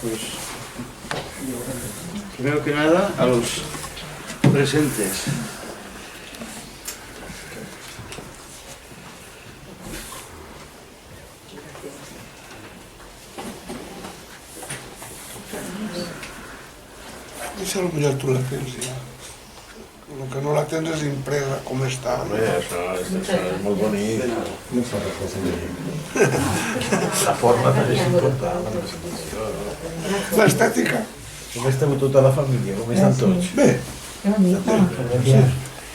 Pues, primero que nada, a los presentes. Això potser tu la tens ja. El que no la tens és impresa com està. Home, això és molt bonic. La forma també és important. L'estètica. Com esteu tota la família? Com estan tots? Bé. Sí.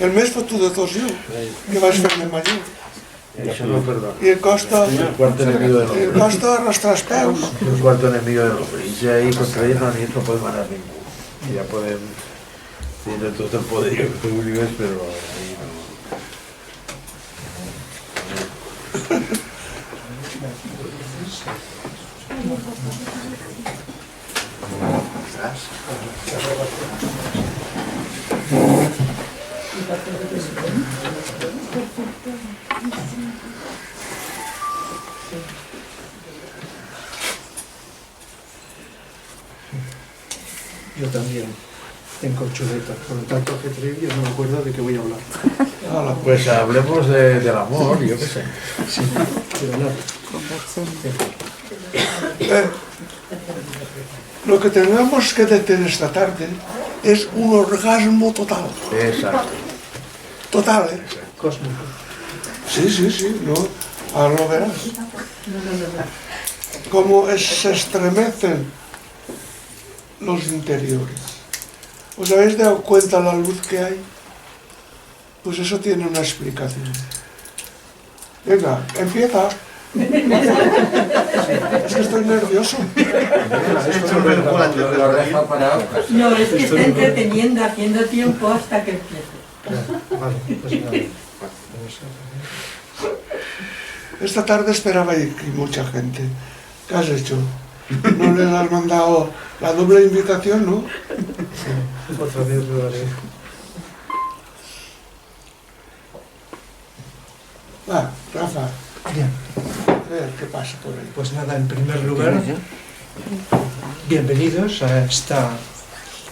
El més fotut de tots jo, que vaig fer de major. Això no, perdó. I em costa arrastrar els peus. El cuarto enemigo de los reyes. Y ahí contra ellos no puede manar ninguno. Ya pueden tener todo el poderío que tú vives, pero ahí no. Yo también tengo chuletas, por lo tanto que trivia no me acuerdo de qué voy a hablar. Pues hablemos del amor, yo qué sé. Sí, pero nada. Lo que tenemos que detener esta tarde es un orgasmo total. Exacto. Total, ¿eh? Cósmico. Sí, no, ahora lo verás. Cómo se estremecen los interiores. ¿Os habéis dado cuenta la luz que hay? Pues eso tiene una explicación. Venga, empieza. Es que estoy nervioso. No, es que está entreteniendo, haciendo tiempo hasta que empiece. Vale, pues nada. Esta tarde esperaba aquí mucha gente. ¿Qué has hecho? ¿No les has mandado la doble invitación, no? Sí, otra vez lo haré. Va, Rafa, Bien, a ver qué pasa por ahí. pues nada, en primer lugar, bienvenidos a esta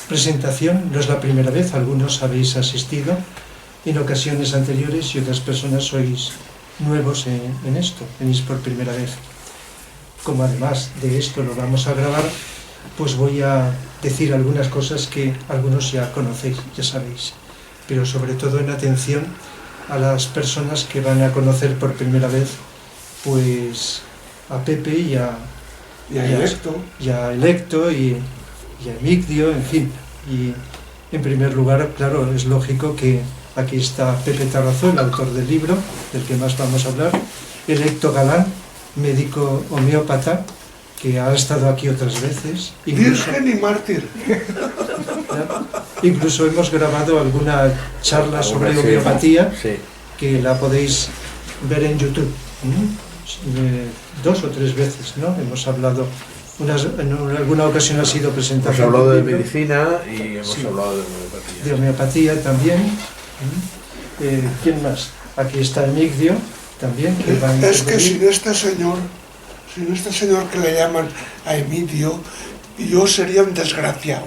presentación. No es la primera vez, algunos habéis asistido en ocasiones anteriores y otras personas sois nuevos en esto, venís por primera vez. Como además de esto lo vamos a grabar, pues voy a decir algunas cosas que algunos ya conocéis, ya sabéis, pero sobre todo en atención a las personas que van a conocer por primera vez pues a Pepe y a Electo y a Emigdio, en fin. Y en primer lugar, claro, es lógico que aquí está Pepe Tarrazó, el autor del libro, del que más vamos a hablar, Electo Galán, médico homeópata, que ha estado aquí otras veces. Virgen y mártir. Incluso hemos grabado alguna charla sobre homeopatía, Sí. que la podéis ver en YouTube. 2 o 3 veces, ¿no? Hemos hablado, en alguna ocasión ha sido presentado. Hemos hablado de medicina y hemos hablado de homeopatía. De homeopatía también. ¿Quién más? Aquí está Emigdio también. Que va a Es que intervenir. sin este señor que le llaman a Emigdio, yo sería un desgraciado.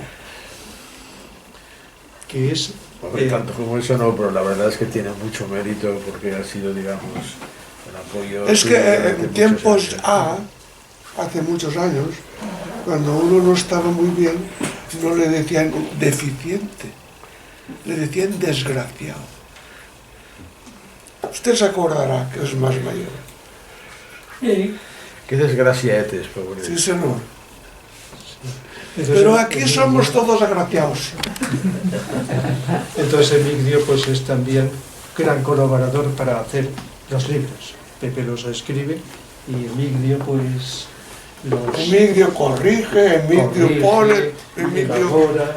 Que es... Hombre, tanto como eso no, pero la verdad es que tiene mucho mérito porque ha sido, digamos, el apoyo. Es que en tiempos hace muchos años, cuando uno no estaba muy bien, no le decían deficiente, le decían desgraciado. Usted se acordará que es más mayor. Sí. Qué desgraciaetes, pobre. Sí, señor. Entonces, Pero aquí somos todos agraciados. Entonces Emigdio pues es también gran colaborador para hacer los libros. Pepe los escribe y Emigdio pues los Emigdio corrige, Emigdio pone, Emigdio... elabora,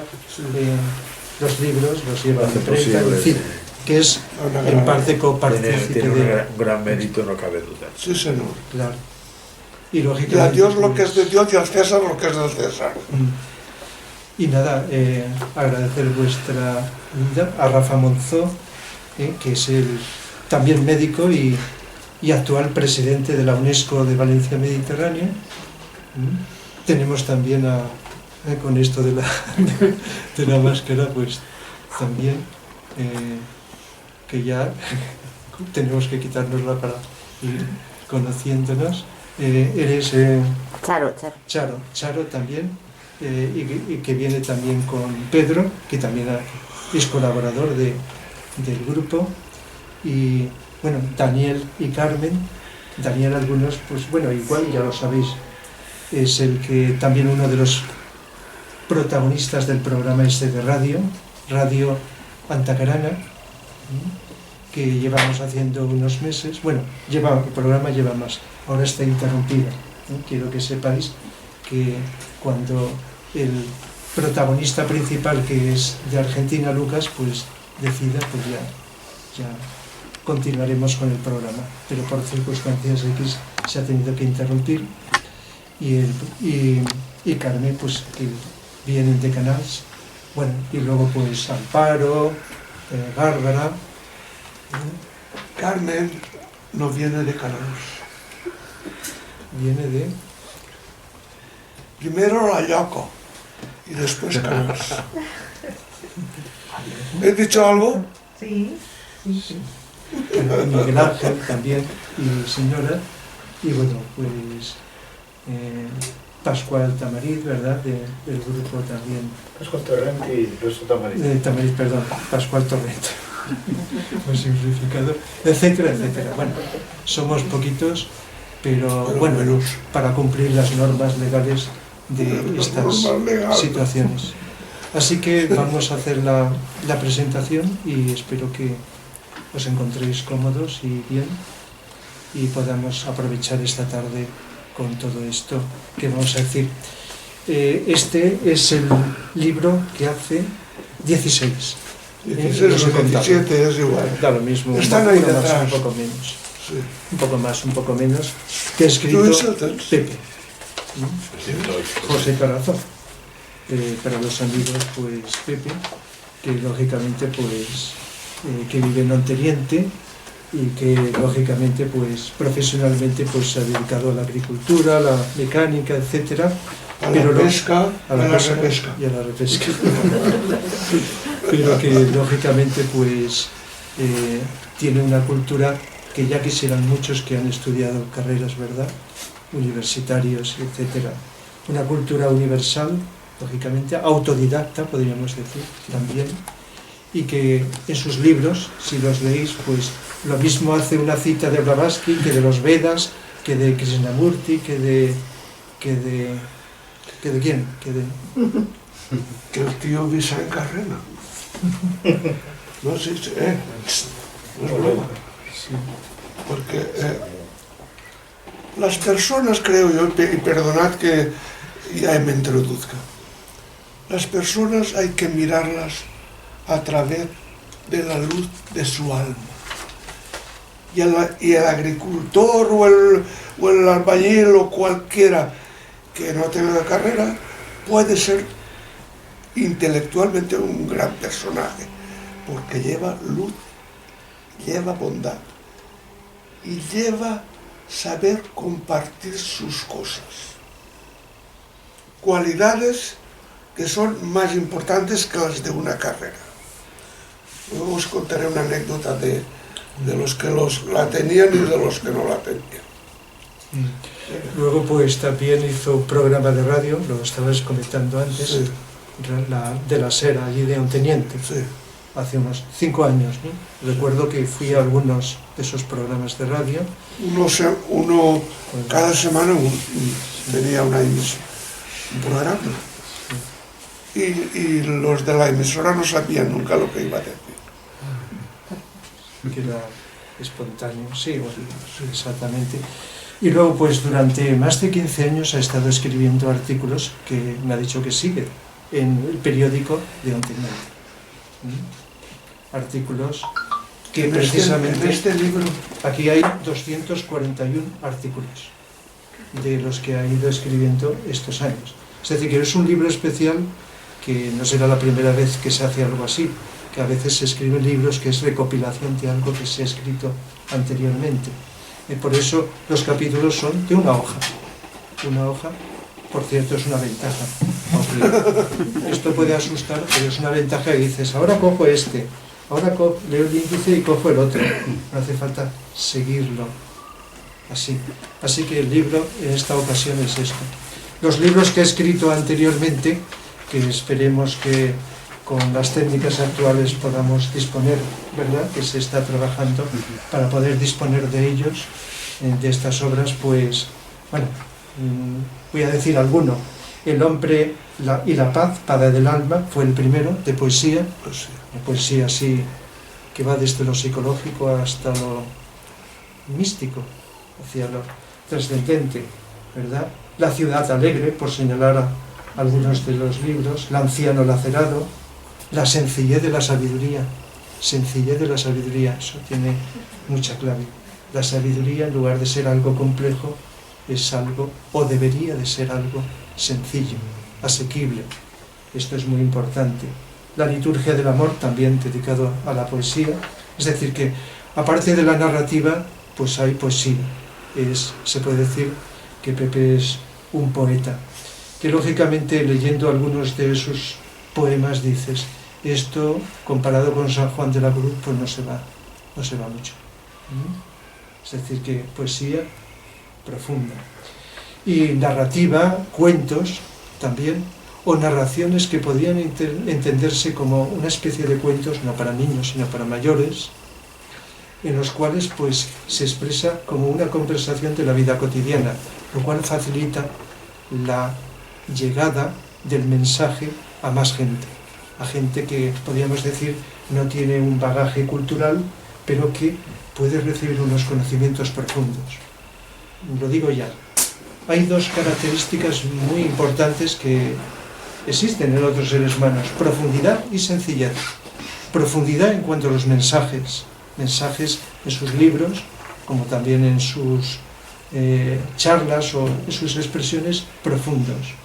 los libros los lleva a Hace imprenta, posible, en fin, que es en parte copartícipe Tiene de... un gran mérito, no cabe duda. Sí, señor. Claro. Y Y a lógicamente... Dios lo que es de Dios y al César lo que es del César. Y nada, agradecer vuestra ayuda a Rafa Monzó, que es el también médico y actual presidente de la UNESCO de Valencia Mediterráneo, tenemos también con esto de la máscara, pues también que ya tenemos que quitárnosla para ir conociéndonos. Eres Charo también, y que viene también con Pedro, que también es colaborador del grupo, y bueno, Daniel y Carmen. Daniel, algunos, pues bueno, igual ya lo sabéis, es el que también uno de los protagonistas del programa este de Radio Antacarana, que llevamos haciendo unos meses. Bueno, el programa lleva más, ahora está interrumpido. Quiero que sepáis que cuando el protagonista principal, que es de Argentina, Lucas, pues decida, pues ya continuaremos con el programa, pero por circunstancias X se ha tenido que interrumpir, y Carmen, pues que vienen de Canals, bueno, y luego pues Amparo, Bárbara. Carmen no viene de Canals. Viene de... Primero la Yoko y después Canals. ¿He dicho algo? Sí. Miguel Ángel también, y señora, y bueno, pues Pascual Tamariz, ¿verdad? Del grupo también. Pascual Torrent y Tamariz. Tamariz, perdón, Pascual Torrent. Muy simplificado, etcétera, etcétera. Bueno, somos poquitos, pero bueno, para cumplir las normas legales de estas situaciones. Así que vamos a hacer la presentación, y espero que os encontréis cómodos y bien, y podamos aprovechar esta tarde con todo esto que vamos a decir. Este es el libro que hace 16. 16 o 17 es igual. Da lo mismo, Están ahí más, detrás. un poco menos. Sí. Un poco más, un poco menos, que ha escrito Pepe. José Carazo. Para los amigos, pues Pepe, que lógicamente pues que vive en Onteniente, y que lógicamente pues profesionalmente pues se ha dedicado a la agricultura, a la mecánica, etcétera, A la pesca, a la repesca y a la repesca. Pero que lógicamente pues tiene una cultura que ya quisieran muchos que han estudiado carreras, ¿verdad?, universitarios, etcétera. Una cultura universal, lógicamente, autodidacta, podríamos decir, también, y que en sus libros, si los leéis, pues lo mismo hace una cita de Blavatsky que de los Vedas, que de Krishnamurti, que de quién, Que el tío Vicent Carrena. No, sí, sí, no es broma. Porque las personas, creo yo, y perdonad que ya me introduzca, las personas hay que mirarlas a través de la luz de su alma. Y el agricultor o el albañil o cualquiera que no tenga carrera puede ser intelectualmente un gran personaje, porque lleva luz, lleva bondad y lleva saber compartir sus cosas. Cualidades que son más importantes que las de una carrera. Luego os contaré una anécdota de los que la tenían y de los que no la tenían. Luego pues también hizo un programa de radio, lo estabas comentando antes, Sí. de la SER, allí de Onteniente, Sí. hace unos 5 años, ¿no? Recuerdo que fui a algunos de esos programas de radio. Uno cada semana tenía una emisión, un programa. Y los de la emisora no sabían nunca lo que iba a decir. Que era espontáneo, sí, bueno, exactamente. Y luego, pues durante más de 15 años ha estado escribiendo artículos, que me ha dicho que sigue, en el periódico de Onteniente. Artículos que precisamente... En este libro... Aquí hay 241 artículos, de los que ha ido escribiendo estos años. Es decir, que es un libro especial, que no será la primera vez que se hace algo así, que a veces se escriben libros que es recopilación de algo que se ha escrito anteriormente. Y por eso los capítulos son de una hoja Por cierto, es una ventaja. Aunque esto puede asustar, pero es una ventaja que dices, ahora cojo este, ahora leo el índice y cojo el otro. No hace falta seguirlo así. Así que el libro en esta ocasión es esto. Los libros que he escrito anteriormente, que esperemos que con las técnicas actuales podamos disponer, ¿verdad?, que se está trabajando para poder disponer de ellos, de estas obras, pues, bueno, voy a decir alguno. El hombre y la paz, para del alma, fue el primero, de poesía, poesía así, que va desde lo psicológico hasta lo místico, hacia lo trascendente, ¿verdad? La ciudad alegre, por señalar a algunos de los libros, el anciano lacerado, la sencillez de la sabiduría, eso tiene mucha clave. La sabiduría, en lugar de ser algo complejo, es algo, o debería de ser algo sencillo, asequible. Esto es muy importante. La liturgia del amor, también dedicado a la poesía, es decir que, aparte de la narrativa, pues hay poesía. Se puede decir que Pepe es un poeta, que lógicamente leyendo algunos de sus poemas dices, esto comparado con San Juan de la Cruz pues no se va mucho. Es decir que poesía profunda. Y narrativa, cuentos también, o narraciones que podrían entenderse como una especie de cuentos, no para niños sino para mayores, en los cuales pues se expresa como una conversación de la vida cotidiana, lo cual facilita la llegada del mensaje a más gente, a gente que podríamos decir no tiene un bagaje cultural, pero que puede recibir unos conocimientos profundos. Lo digo ya. Hay dos características muy importantes que existen en otros seres humanos: profundidad y sencillez. Profundidad en cuanto a los mensajes en sus libros, como también en sus charlas o en sus expresiones, profundos,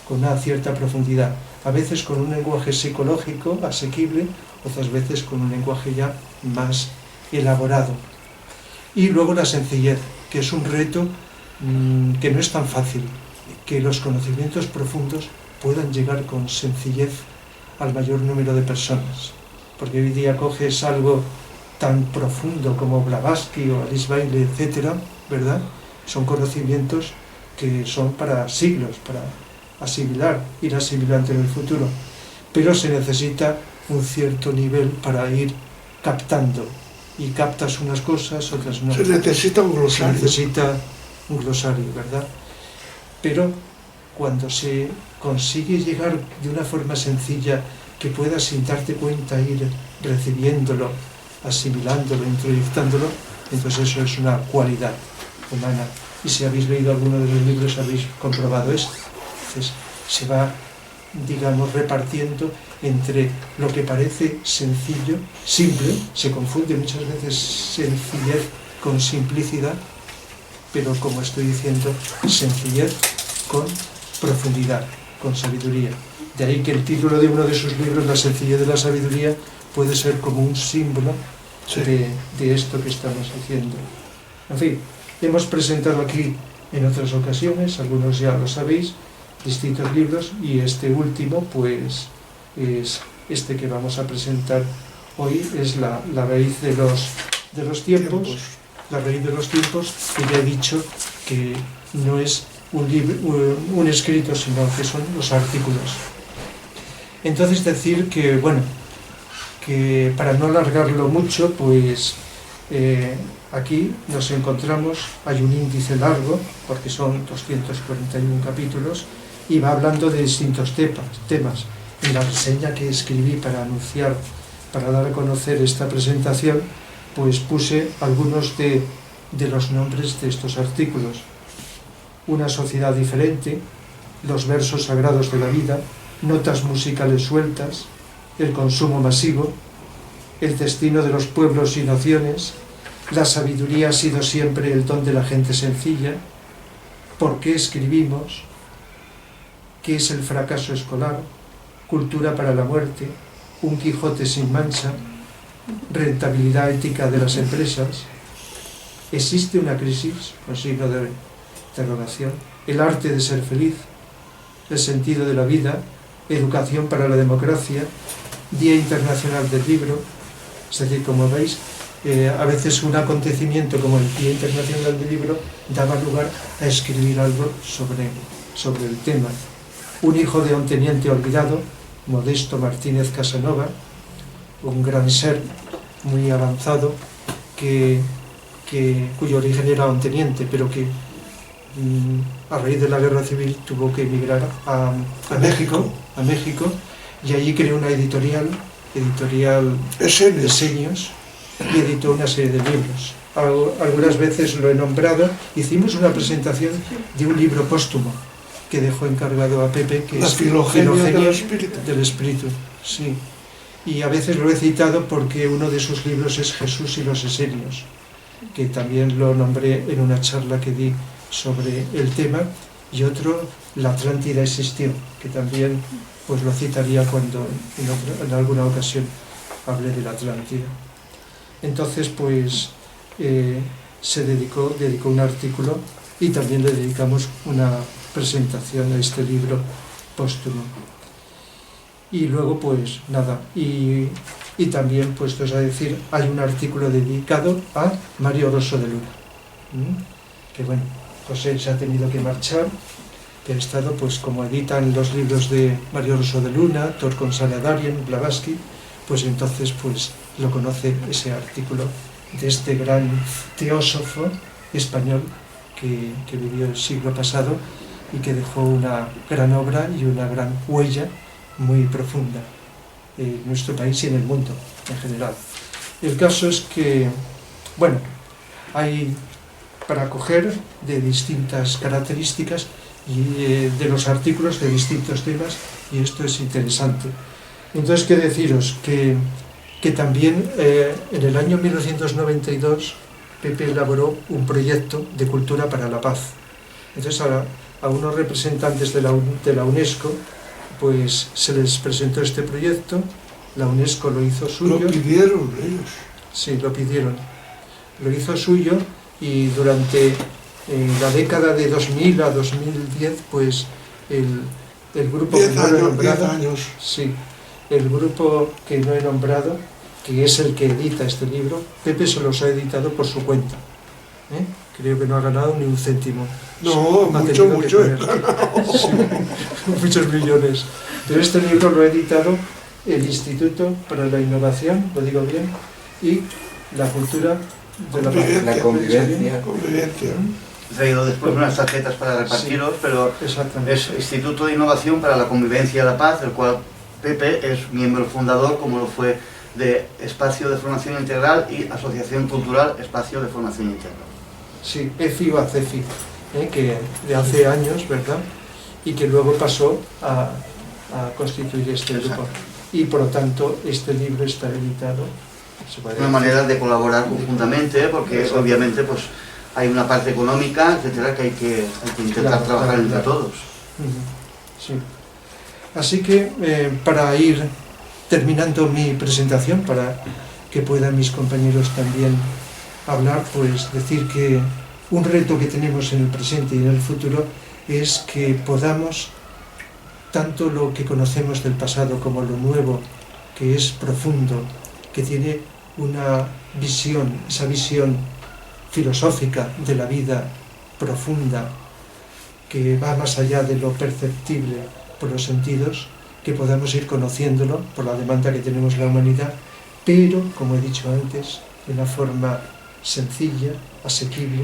con una cierta profundidad, a veces con un lenguaje psicológico asequible, otras veces con un lenguaje ya más elaborado. Y luego la sencillez, que es un reto que no es tan fácil, que los conocimientos profundos puedan llegar con sencillez al mayor número de personas, porque hoy día coges algo tan profundo como Blavatsky o Alice Bailey, etcétera, ¿verdad? Son conocimientos que son para siglos, para ir asimilando en el futuro, pero se necesita un cierto nivel para ir captando, y captas unas cosas, otras no. Se necesita un glosario. Se necesita un glosario, ¿verdad? Pero cuando se consigue llegar de una forma sencilla, que puedas sin darte cuenta ir recibiéndolo, asimilándolo, introyectándolo, entonces eso es una cualidad humana. Y si habéis leído alguno de los libros habéis comprobado esto. Entonces se va, digamos, repartiendo entre lo que parece sencillo, simple, se confunde muchas veces sencillez con simplicidad, pero como estoy diciendo, sencillez con profundidad, con sabiduría. De ahí que el título de uno de sus libros, La sencillez de la sabiduría, puede ser como un símbolo de esto que estamos diciendo. En fin, hemos presentado aquí en otras ocasiones, algunos ya lo sabéis, distintos libros, y este último pues es este que vamos a presentar hoy, es la raíz de los tiempos, la raíz de los tiempos, que ya he dicho que no es un escrito, sino que son los artículos. Entonces decir que, bueno, que para no alargarlo mucho, pues aquí nos encontramos, hay un índice largo, porque son 241 capítulos, y va hablando de distintos temas. En la reseña que escribí para anunciar, para dar a conocer esta presentación, pues puse algunos de los nombres de estos artículos. Una sociedad diferente, los versos sagrados de la vida, notas musicales sueltas, el consumo masivo, el destino de los pueblos y naciones, la sabiduría ha sido siempre el don de la gente sencilla, por qué escribimos, qué es el fracaso escolar, cultura para la muerte, un Quijote sin mancha, rentabilidad ética de las empresas, existe una crisis, con signo de interrogación, el arte de ser feliz, el sentido de la vida, educación para la democracia, Día Internacional del Libro. Es decir, como veis, a veces un acontecimiento como el Día Internacional del Libro daba lugar a escribir algo sobre el tema. Un hijo de un teniente olvidado, Modesto Martínez Casanova, un gran ser muy avanzado, cuyo origen era un teniente, pero que a raíz de la guerra civil tuvo que emigrar a México, y allí creó una editorial Esenios, y editó una serie de libros. Algunas veces lo he nombrado. Hicimos una presentación de un libro póstumo que dejó encargado a Pepe, que La es Filogenia del Espíritu. Sí. Y a veces lo he citado porque uno de sus libros es Jesús y los Esenios, que también lo nombré en una charla que di sobre el tema, y otro, La Atlántida existió, que también pues lo citaría cuando en alguna ocasión hablé de la Atlántida. Entonces pues se dedicó un artículo, y también le dedicamos una presentación a este libro póstumo. Y luego pues nada, y también puestos a decir, hay un artículo dedicado a Mario Rosso de Luna, que bueno, José se ha tenido que marchar, que ha estado, pues como editan los libros de Mario Rosso de Luna, Torkon Saladarian, Blavatsky, pues entonces pues lo conoce ese artículo de este gran teósofo español que vivió el siglo pasado y que dejó una gran obra y una gran huella muy profunda en nuestro país y en el mundo en general. El caso es que, bueno, hay para coger de distintas características y de los artículos de distintos temas, y esto es interesante. Entonces, ¿qué deciros? Que también en el año 1992 Pepe elaboró un proyecto de cultura para la paz. Entonces a unos representantes de la UNESCO pues se les presentó este proyecto, la UNESCO lo hizo suyo. Lo pidieron ellos. Sí, lo pidieron. Lo hizo suyo, y durante la década de 2000 a 2010, pues el grupo que no he nombrado, 10 años. Sí, el grupo que no he nombrado, que es el que edita este libro, Pepe se los ha editado por su cuenta. Creo que no ha ganado ni un céntimo. No, mucho he ganado. Sí, muchos millones. Pero este libro lo ha editado el Instituto para la Innovación, lo digo bien, y la Cultura de la Paz. La convivencia. He traído después unas tarjetas para repartiros, pero es Instituto de Innovación para la Convivencia y la Paz, del cual Pepe es miembro fundador, como lo fue de Espacio de Formación Integral y Asociación Cultural Espacio de Formación Integral. Sí, EFI o ACEFI, que de hace años, ¿verdad? Y que luego pasó a constituir este grupo. Y por lo tanto, este libro está editado. Una manera de colaborar conjuntamente, porque obviamente pues hay una parte económica, etcétera, que hay que intentar trabajar entre todos. Sí. Así que para ir terminando mi presentación, para que puedan mis compañeros también hablar, pues decir que un reto que tenemos en el presente y en el futuro es que podamos, tanto lo que conocemos del pasado como lo nuevo, que es profundo, que tiene una visión, esa visión filosófica de la vida profunda, que va más allá de lo perceptible por los sentidos, que podamos ir conociéndolo por la demanda que tenemos la humanidad, pero, como he dicho antes, de una forma sencilla, asequible,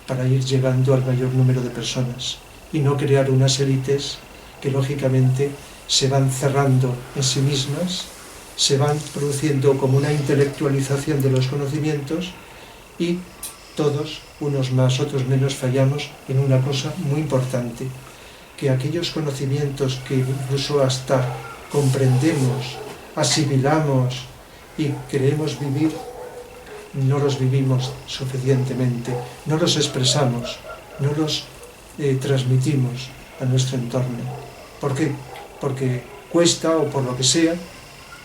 para ir llegando al mayor número de personas y no crear unas élites que lógicamente se van cerrando en sí mismas, se van produciendo como una intelectualización de los conocimientos, y todos, unos más, otros menos, fallamos en una cosa muy importante, que aquellos conocimientos que incluso hasta comprendemos, asimilamos y creemos vivir, no los vivimos suficientemente, no los expresamos, no los transmitimos a nuestro entorno. ¿Por qué? Porque cuesta, o por lo que sea,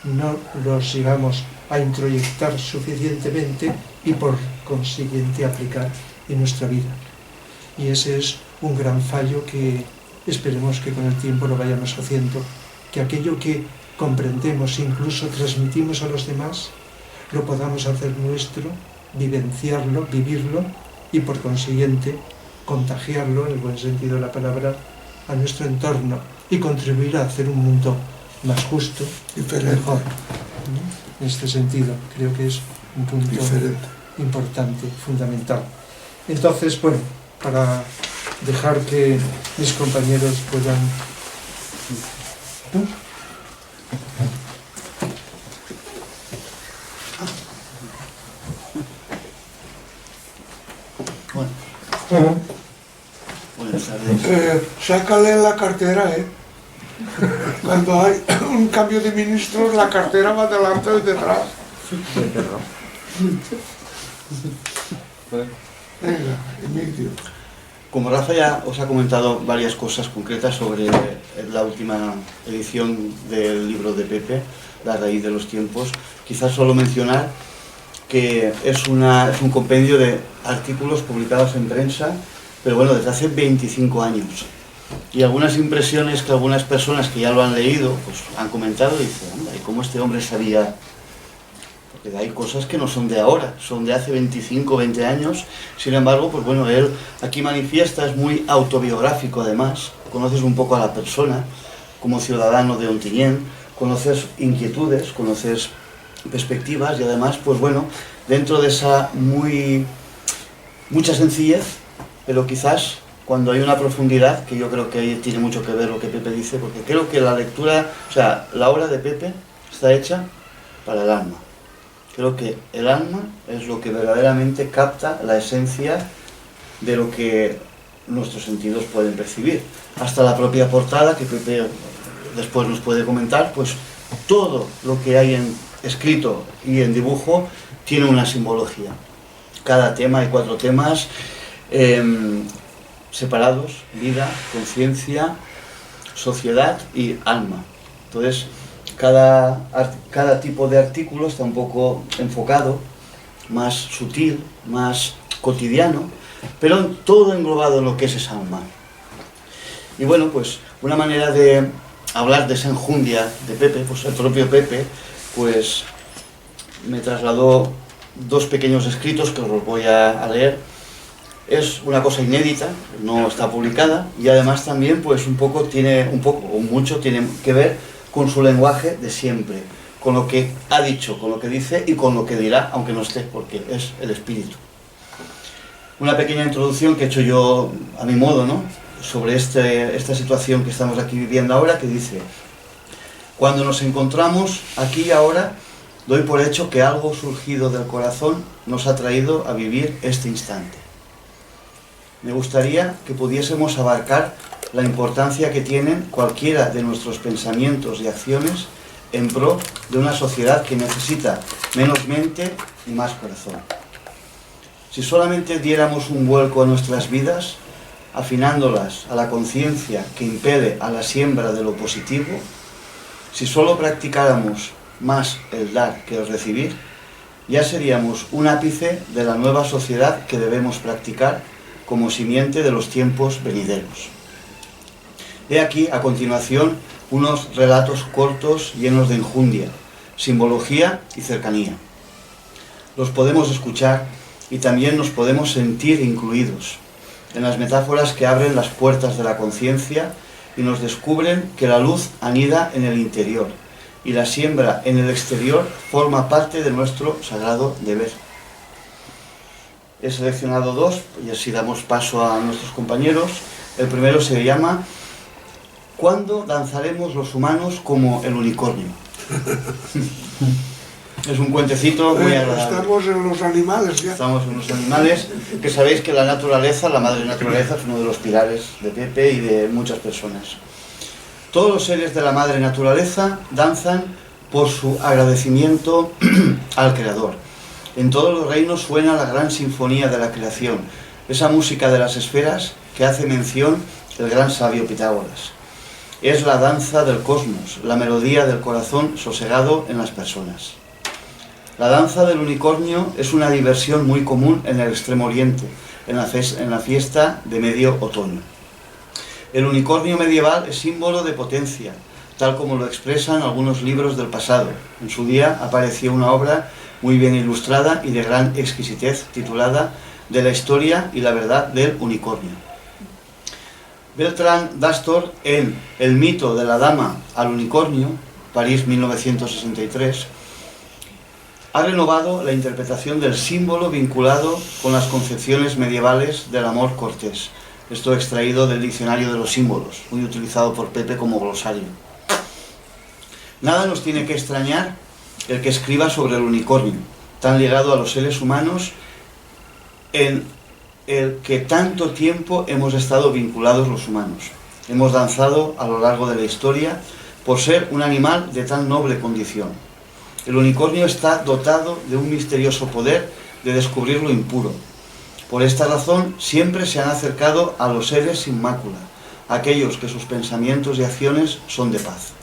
no los llegamos a introyectar suficientemente y por consiguiente aplicar en nuestra vida. Y ese es un gran fallo que esperemos que con el tiempo lo vayamos haciendo, que aquello que comprendemos e incluso transmitimos a los demás, lo podamos hacer nuestro, vivenciarlo, vivirlo y por consiguiente contagiarlo, en el buen sentido de la palabra, a nuestro entorno y contribuir a hacer un mundo más justo y mejor. En este sentido, creo que es un punto importante, fundamental. Entonces, bueno, para dejar que mis compañeros puedan... Buenas tardes. Sácale la cartera, Cuando hay un cambio de ministros, la cartera va delante y detrás. Venga, Emilio. Como Rafa ya os ha comentado varias cosas concretas sobre la última edición del libro de Pepe, La raíz de los tiempos, quizás solo mencionar que es un compendio de artículos publicados en prensa, pero bueno, desde hace 25 años. Y algunas impresiones que algunas personas que ya lo han leído pues han comentado y dicen, anda, ¿y cómo este hombre sabía? Porque hay cosas que no son de ahora, son de hace 25 o 20 años. Sin embargo, pues bueno, él aquí manifiesta, es muy autobiográfico además, conoces un poco a la persona como ciudadano de Ontinyent, conoces inquietudes, conoces perspectivas y además, pues bueno, dentro de esa mucha sencillez, pero quizás cuando hay una profundidad, que yo creo que ahí tiene mucho que ver lo que Pepe dice, porque creo que la lectura, o sea, la obra de Pepe está hecha para el alma. Creo que el alma es lo que verdaderamente capta la esencia de lo que nuestros sentidos pueden percibir. Hasta la propia portada, que Pepe después nos puede comentar, pues todo lo que hay en escrito y en dibujo tiene una simbología. Cada tema, hay 4 temas separados: vida, conciencia, sociedad y alma. Entonces, cada tipo de artículo está un poco enfocado, más sutil, más cotidiano, pero todo englobado en lo que es esa alma. Y bueno, pues una manera de hablar de esa enjundia de Pepe, pues el propio Pepe, pues me trasladó 2 pequeños escritos que os los voy a leer. Es una cosa inédita, no está publicada, y además también pues mucho tiene que ver con su lenguaje de siempre, con lo que ha dicho, con lo que dice y con lo que dirá, aunque no esté, porque es el espíritu. Una pequeña introducción que he hecho yo a mi modo, ¿no?, sobre esta situación que estamos aquí viviendo ahora, que dice: cuando nos encontramos aquí y ahora, doy por hecho que algo surgido del corazón nos ha traído a vivir este instante. Me gustaría que pudiésemos abarcar la importancia que tienen cualquiera de nuestros pensamientos y acciones en pro de una sociedad que necesita menos mente y más corazón. Si solamente diéramos un vuelco a nuestras vidas, afinándolas a la conciencia que impele a la siembra de lo positivo, si solo practicáramos más el dar que el recibir, ya seríamos un ápice de la nueva sociedad que debemos practicar como simiente de los tiempos venideros. He aquí, a continuación, unos relatos cortos llenos de enjundia, simbología y cercanía. Los podemos escuchar y también nos podemos sentir incluidos en las metáforas que abren las puertas de la conciencia y nos descubren que la luz anida en el interior y la siembra en el exterior forma parte de nuestro sagrado deber. He seleccionado 2 y así damos paso a nuestros compañeros. El primero se llama ¿Cuándo danzaremos los humanos como el unicornio? Es un cuentecito muy agradable. Estamos en los animales ya. Estamos en los animales, que sabéis que la naturaleza, la madre naturaleza, es uno de los pilares de Pepe y de muchas personas. Todos los seres de la madre naturaleza danzan por su agradecimiento al Creador. En todos los reinos suena la gran sinfonía de la creación, esa música de las esferas que hace mención el gran sabio Pitágoras. Es la danza del cosmos, la melodía del corazón sosegado en las personas. La danza del unicornio es una diversión muy común en el Extremo Oriente, en la fiesta de medio otoño. El unicornio medieval es símbolo de potencia, tal como lo expresan algunos libros del pasado. En su día apareció una obra muy bien ilustrada y de gran exquisitez titulada De la historia y la verdad del unicornio. Bertrand Dastor, en El mito de la dama al unicornio, París 1963, ha renovado la interpretación del símbolo vinculado con las concepciones medievales del amor cortés. Esto extraído del diccionario de los símbolos, muy utilizado por Pepe como glosario. Nada nos tiene que extrañar el que escriba sobre el unicornio, tan ligado a los seres humanos, en el que tanto tiempo hemos estado vinculados los humanos. Hemos danzado a lo largo de la historia por ser un animal de tan noble condición. El unicornio está dotado de un misterioso poder de descubrir lo impuro. Por esta razón siempre se han acercado a los seres sin mácula, aquellos que sus pensamientos y acciones son de paz.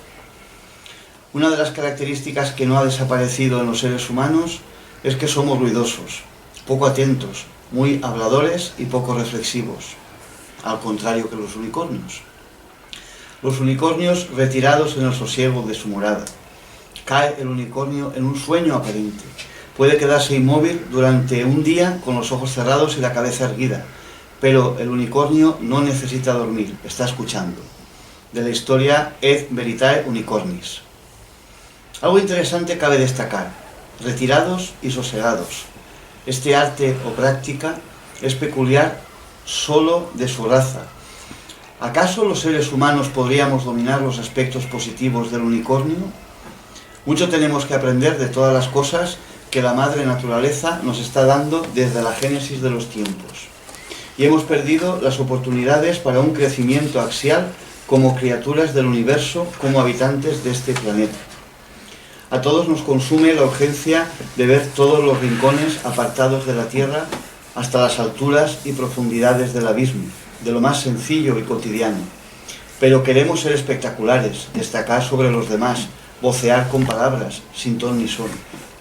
Una de las características que no ha desaparecido en los seres humanos es que somos ruidosos, poco atentos, muy habladores y poco reflexivos, al contrario que los unicornios. Los unicornios retirados en el sosiego de su morada. Cae el unicornio en un sueño aparente. Puede quedarse inmóvil durante un día con los ojos cerrados y la cabeza erguida, pero el unicornio no necesita dormir, está escuchando. De la historia Et Veritae Unicornis. Algo interesante cabe destacar: retirados y sosegados. Este arte o práctica es peculiar solo de su raza. ¿Acaso los seres humanos podríamos dominar los aspectos positivos del unicornio? Mucho tenemos que aprender de todas las cosas que la madre naturaleza nos está dando desde la génesis de los tiempos. Y hemos perdido las oportunidades para un crecimiento axial como criaturas del universo, como habitantes de este planeta. A todos nos consume la urgencia de ver todos los rincones apartados de la tierra hasta las alturas y profundidades del abismo, de lo más sencillo y cotidiano. Pero queremos ser espectaculares, destacar sobre los demás, vocear con palabras, sin ton ni son,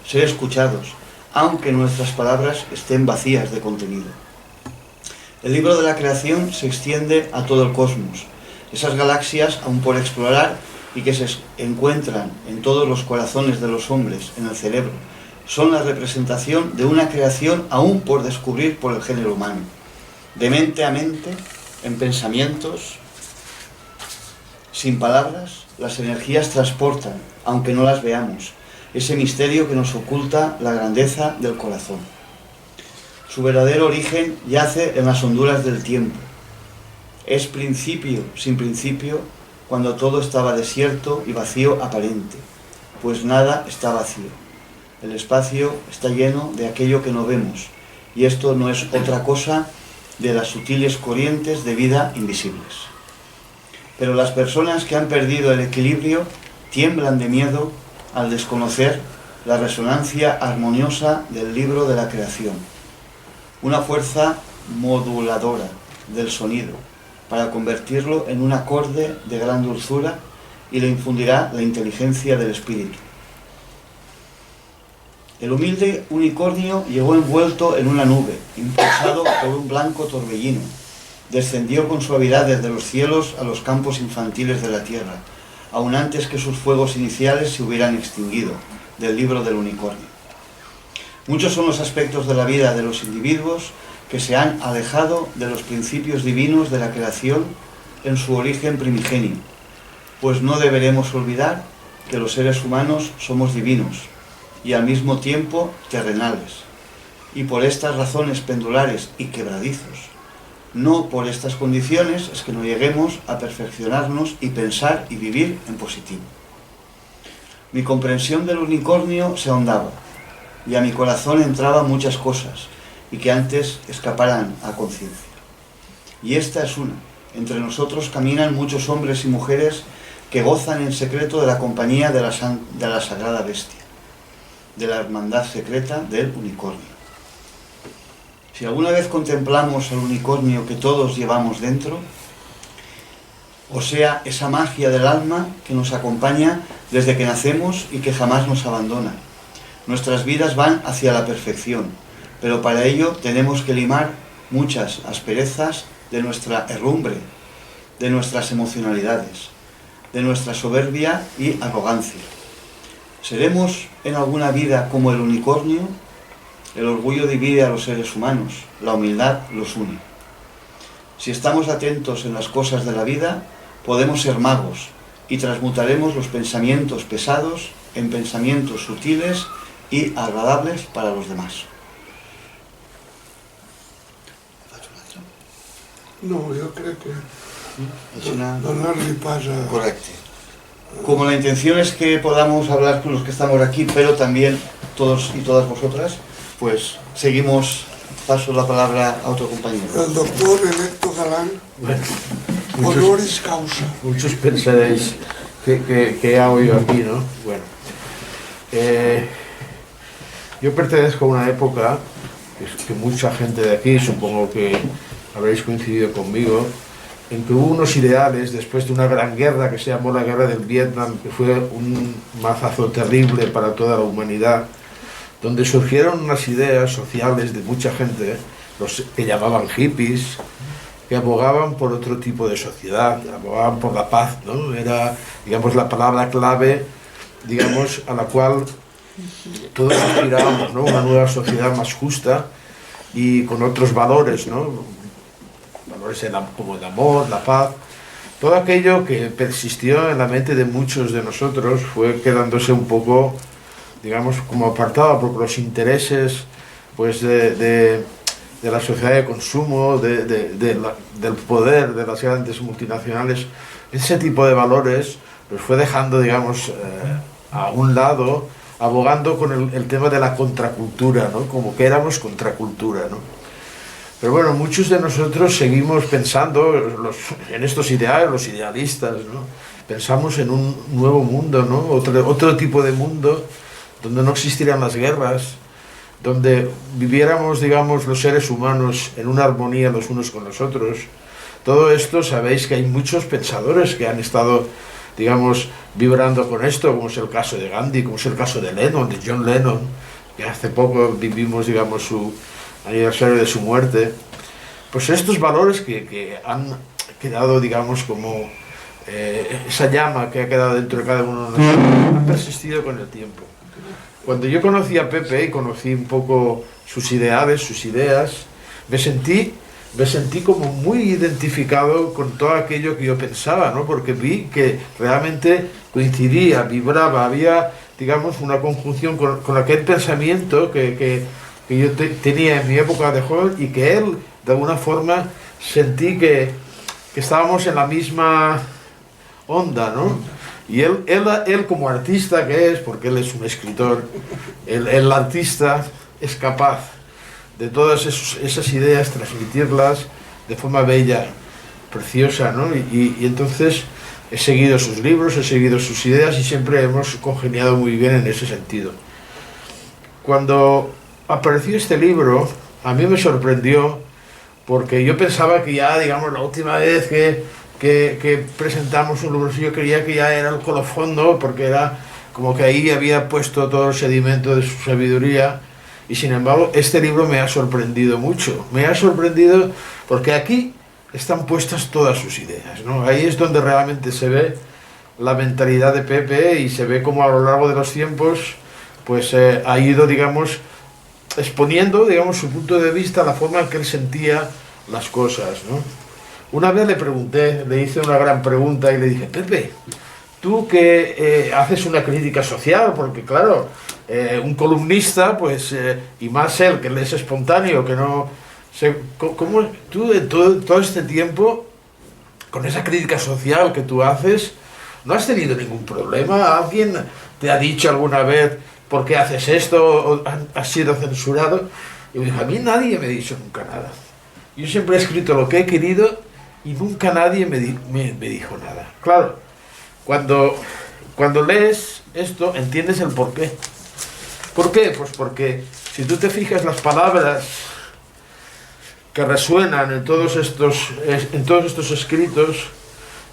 ser escuchados, aunque nuestras palabras estén vacías de contenido. El libro de la creación se extiende a todo el cosmos, esas galaxias aún por explorar y que se encuentran en todos los corazones de los hombres, en el cerebro, son la representación de una creación aún por descubrir por el género humano. De mente a mente, en pensamientos, sin palabras, las energías transportan, aunque no las veamos, ese misterio que nos oculta la grandeza del corazón. Su verdadero origen yace en las honduras del tiempo. Es principio sin principio, cuando todo estaba desierto y vacío aparente, pues nada está vacío. El espacio está lleno de aquello que no vemos, y esto no es otra cosa de las sutiles corrientes de vida invisibles. Pero las personas que han perdido el equilibrio tiemblan de miedo al desconocer la resonancia armoniosa del libro de la creación, una fuerza moduladora del sonido, para convertirlo en un acorde de gran dulzura, y le infundirá la inteligencia del espíritu. El humilde unicornio llegó envuelto en una nube, impulsado por un blanco torbellino. Descendió con suavidad desde los cielos a los campos infantiles de la tierra, aun antes que sus fuegos iniciales se hubieran extinguido, del libro del unicornio. Muchos son los aspectos de la vida de los individuos que se han alejado de los principios divinos de la creación en su origen primigenio, pues no deberemos olvidar que los seres humanos somos divinos y al mismo tiempo terrenales, y por estas razones pendulares y quebradizos, no por estas condiciones es que no lleguemos a perfeccionarnos y pensar y vivir en positivo. Mi comprensión del unicornio se ahondaba, y a mi corazón entraban muchas cosas, y que antes escaparan a conciencia. Y esta es una. Entre nosotros caminan muchos hombres y mujeres que gozan en secreto de la compañía de la sagrada bestia, de la hermandad secreta del unicornio. Si alguna vez contemplamos al unicornio que todos llevamos dentro, o sea, esa magia del alma que nos acompaña desde que nacemos y que jamás nos abandona, nuestras vidas van hacia la perfección, pero para ello tenemos que limar muchas asperezas de nuestra herrumbre, de nuestras emocionalidades, de nuestra soberbia y arrogancia. ¿Seremos en alguna vida como el unicornio? El orgullo divide a los seres humanos, la humildad los une. Si estamos atentos en las cosas de la vida, podemos ser magos y transmutaremos los pensamientos pesados en pensamientos sutiles y agradables para los demás. No, yo creo que Una... donar-li pas a... Correcto. Como la intención es que podamos hablar con los que estamos aquí, pero también todos y todas vosotras, pues seguimos. Paso la palabra a otro compañero. El doctor electo Galán, Bueno, honoris causa. muchos pensaréis que hago yo aquí, ¿no? Bueno, yo pertenezco a una época que mucha gente de aquí, supongo que habréis coincidido conmigo, en que hubo unos ideales después de una gran guerra que se llamó la Guerra del Vietnam, que fue un mazazo terrible para toda la humanidad, donde surgieron unas ideas sociales de mucha gente, los que llamaban hippies, que abogaban por otro tipo de sociedad, abogaban por la paz, ¿no? Era, digamos, la palabra clave, digamos, a la cual todos aspirábamos, ¿no? Una nueva sociedad más justa y con otros valores, ¿no? Valores como el amor, la paz. Todo aquello que persistió en la mente de muchos de nosotros fue quedándose un poco, digamos, como apartado por los intereses, pues, de la sociedad de consumo, del poder de las grandes multinacionales. Ese tipo de valores los fue dejando, digamos, a un lado, abogando con el tema de la contracultura, ¿no? Como que éramos contracultura, ¿no? Pero bueno, muchos de nosotros seguimos pensando en estos ideales, los idealistas, ¿no? Pensamos en un nuevo mundo, ¿no? Otro tipo de mundo donde no existieran las guerras, donde viviéramos, digamos, los seres humanos en una armonía los unos con los otros. Todo esto, sabéis que hay muchos pensadores que han estado, digamos, vibrando con esto, como es el caso de Gandhi, como es el caso de Lennon, de John Lennon, que hace poco vivimos, digamos, su aniversario de su muerte. Pues estos valores que han quedado, digamos, como esa llama que ha quedado dentro de cada uno de nosotros, han persistido con el tiempo. Cuando yo conocí a Pepe y conocí un poco sus ideales, sus ideas, me sentí como muy identificado con todo aquello que yo pensaba, ¿no? Porque vi que realmente coincidía, vibraba, había, digamos, una conjunción con aquel pensamiento que yo tenía en mi época de joven y que él, de alguna forma, sentí que estábamos en la misma onda, ¿no? Y él como artista que es, porque él es un escritor, el artista es capaz de todas esas ideas transmitirlas de forma bella, preciosa, ¿no? Y entonces he seguido sus libros, he seguido sus ideas y siempre hemos congeniado muy bien en ese sentido. Cuando apareció este libro, a mí me sorprendió porque yo pensaba que ya, digamos, la última vez que presentamos un libro, yo creía que ya era el colofondo, porque era como que ahí había puesto todo el sedimento de su sabiduría, y sin embargo este libro me ha sorprendido mucho. Me ha sorprendido porque aquí están puestas todas sus ideas, ¿no? Ahí es donde realmente se ve la mentalidad de Pepe y se ve cómo a lo largo de los tiempos pues ha ido, digamos, exponiendo, digamos, su punto de vista, la forma en que él sentía las cosas, ¿no? Una vez le pregunté, le hice una gran pregunta y le dije: Pepe, tú que haces una crítica social, porque claro, un columnista, pues, y más él, que él es espontáneo, que no sé, ¿cómo tú en todo este tiempo, con esa crítica social que tú haces, no has tenido ningún problema? ¿Alguien te ha dicho alguna vez por qué haces esto o has sido censurado? Y me dijo: a mí nadie me ha dicho nunca nada. Yo siempre he escrito lo que he querido y nunca nadie me dijo nada. Claro, cuando lees esto entiendes el porqué. ¿Por qué? Pues porque si tú te fijas las palabras que resuenan en todos estos escritos,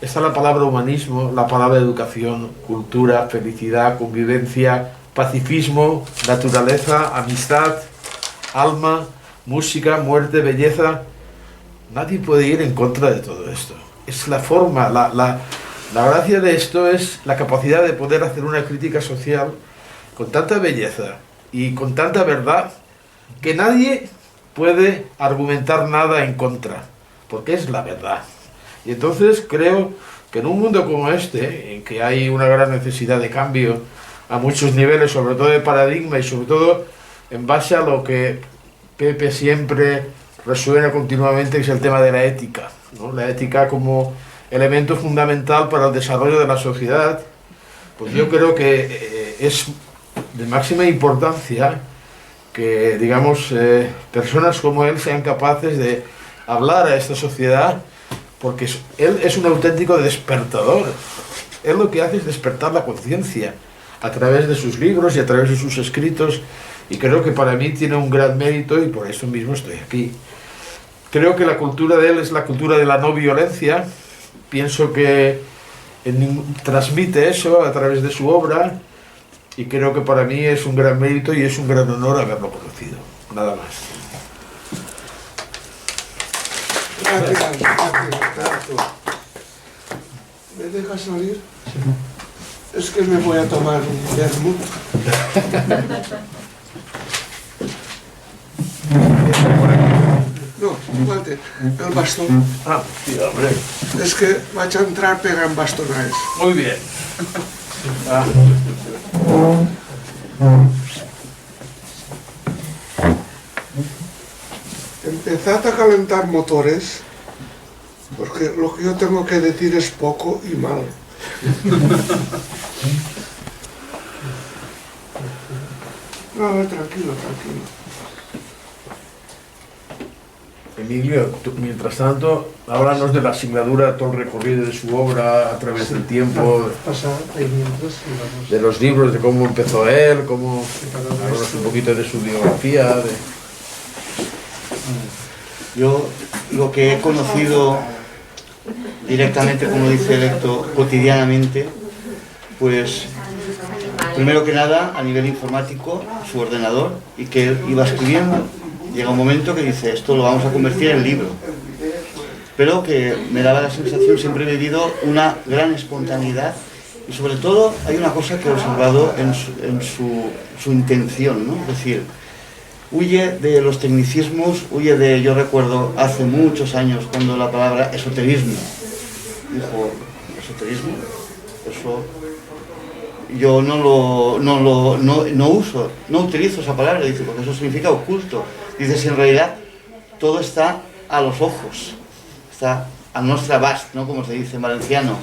está la palabra humanismo, la palabra educación, cultura, felicidad, convivencia, pacifismo, naturaleza, amistad, alma, música, muerte, belleza. Nadie puede ir en contra de todo esto. es la forma, la gracia de esto es la capacidad de poder hacer una crítica social con tanta belleza y con tanta verdad que nadie puede argumentar nada en contra, porque es la verdad. Y entonces creo que en un mundo como este, en que hay una gran necesidad de cambio a muchos niveles, sobre todo de paradigma y sobre todo en base a lo que Pepe siempre resuena continuamente, que es el tema de la ética, ¿no? La ética como elemento fundamental para el desarrollo de la sociedad, pues yo creo que es de máxima importancia que, digamos, personas como él sean capaces de hablar a esta sociedad, porque él es un auténtico despertador. Él lo que hace es despertar la conciencia a través de sus libros y a través de sus escritos, y creo que para mí tiene un gran mérito y por eso mismo estoy aquí. Creo que la cultura de él es la cultura de la no violencia. Pienso que transmite eso a través de su obra, y creo que para mí es un gran mérito y es un gran honor haberlo conocido. Nada más. Gracias. ¿Me dejas salir? Es que me voy a tomar un vermut. No, guante, el bastón. Ah, sí, hombre. Es que vaig a entrar pegant bastonades. Muy bien. Ah. Empezad a calentar motores, porque lo que yo tengo que decir es poco y mal. No, tranquilo, tranquilo. Emilio, mientras tanto, háblanos de la asignatura, todo el recorrido de su obra a través del tiempo, de los libros, de cómo empezó él, cómo háblanos un poquito de su biografía. Yo lo que he conocido directamente, como dice Héctor, cotidianamente, pues primero que nada a nivel informático, su ordenador, y que él iba escribiendo. Llega un momento que dice, esto lo vamos a convertir en libro, pero que me daba la sensación, siempre he vivido una gran espontaneidad, y sobre todo hay una cosa que he observado en su intención, ¿no? Es decir, huye de los tecnicismos, huye de, yo recuerdo hace muchos años cuando la palabra esoterismo, dijo, ¿esoterismo? Eso yo no uso, no utilizo esa palabra, dice, porque eso significa oculto. Dice, si en realidad todo está a los ojos, está a nostre abast, ¿no? Como se dice en valenciano,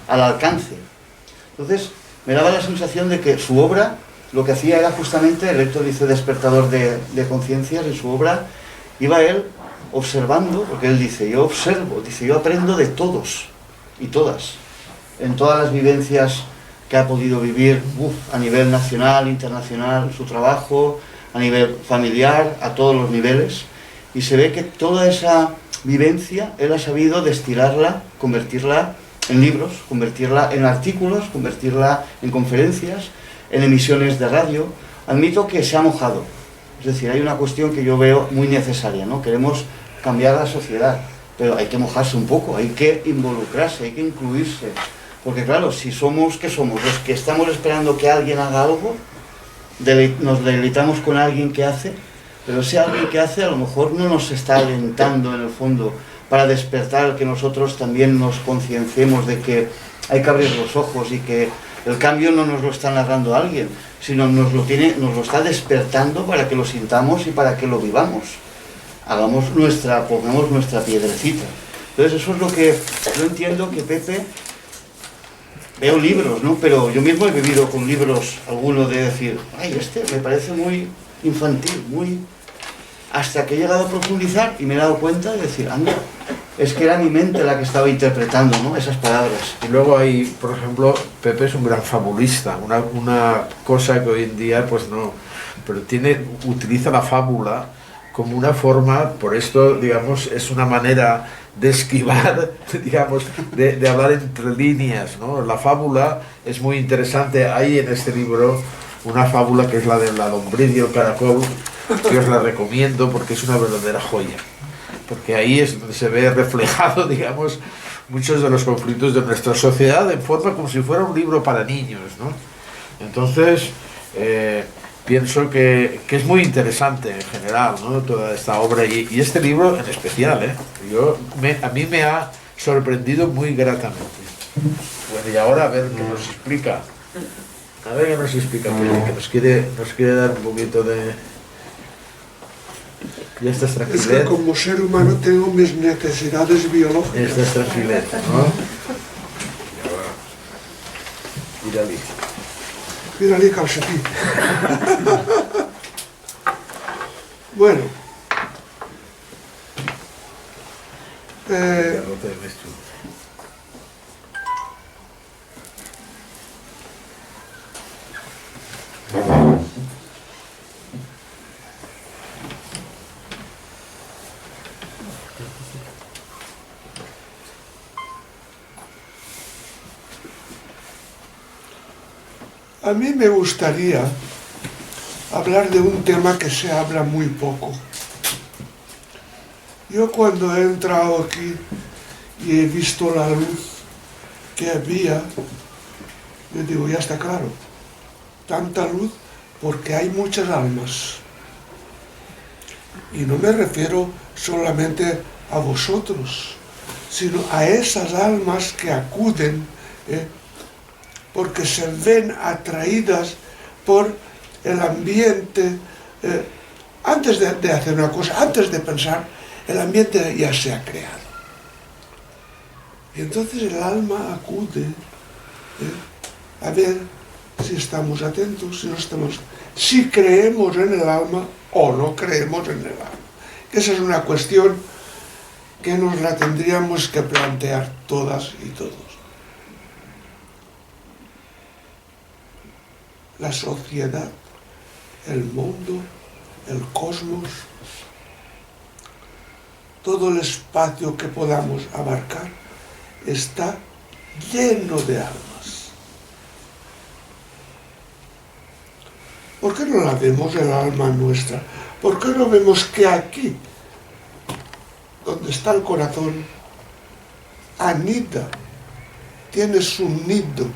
al alcance. Entonces, me daba la sensación de que su obra, lo que hacía era justamente, el Héctor dice despertador de conciencias, en su obra iba él observando, porque él dice, yo observo, dice, yo aprendo de todos y todas, en todas las vivencias que ha podido vivir a nivel nacional, internacional, su trabajo, a nivel familiar, a todos los niveles, y se ve que toda esa vivencia él ha sabido destilarla, convertirla en libros, convertirla en artículos, convertirla en conferencias, en emisiones de radio. Admito que se ha mojado, es decir, hay una cuestión que yo veo muy necesaria, ¿no? Queremos cambiar la sociedad, pero hay que mojarse un poco, hay que involucrarse, hay que incluirse, porque claro, si somos, ¿qué somos? Los que estamos esperando que alguien haga algo, nos deleitamos con alguien que hace, pero ese alguien que hace a lo mejor no nos está alentando en el fondo para despertar, que nosotros también nos concienciemos de que hay que abrir los ojos y que el cambio no nos lo está narrando alguien, sino nos lo está despertando para que lo sintamos y para que lo vivamos. Pongamos nuestra piedrecita. Entonces eso es lo que yo entiendo que Pepe... Veo libros, ¿no? Pero yo mismo he vivido con libros, algunos de decir, ay, este me parece muy infantil, muy... Hasta que he llegado a profundizar y me he dado cuenta de decir, anda, es que era mi mente la que estaba interpretando, ¿no? Esas palabras. Y luego hay, por ejemplo, Pepe es un gran fabulista, una cosa que hoy en día, pues no, pero utiliza la fábula como una forma, por esto, digamos, es una manera de esquivar, digamos, de hablar entre líneas, ¿no? La fábula es muy interesante. Hay en este libro una fábula que es la de la lombriz y el caracol, que os la recomiendo porque es una verdadera joya, porque ahí es donde se ve reflejado, digamos, muchos de los conflictos de nuestra sociedad en forma como si fuera un libro para niños, ¿no? Entonces, pienso que es muy interesante en general, ¿no? Toda esta obra y este libro en especial, ¿eh? A mí me ha sorprendido muy gratamente. Bueno, y ahora a ver qué nos explica. A ver qué nos explica, que nos quiere dar un poquito de... Y esta es Es tranquilidad. que como ser humano tengo mis necesidades biológicas. Esta es tranquilidad, ¿no? Mira-li. Mira-li, calcetí. Bueno. La nota de maestro. A mí me gustaría hablar de un tema que se habla muy poco. Yo cuando he entrado aquí y he visto la luz que había, yo digo, ya está claro, tanta luz porque hay muchas almas. Y no me refiero solamente a vosotros, sino a esas almas que acuden, porque se ven atraídas por el ambiente. Antes de hacer una cosa, antes de pensar, el ambiente ya se ha creado. Y entonces el alma acude a ver si estamos atentos, si no estamos, si creemos en el alma o no creemos en el alma. Esa es una cuestión que nos la tendríamos que plantear todas y todos. La sociedad, el mundo, el cosmos, todo el espacio que podamos abarcar está lleno de almas. ¿Por qué no la vemos el alma nuestra? ¿Por qué no vemos que aquí, donde está el corazón, anida, tiene su nido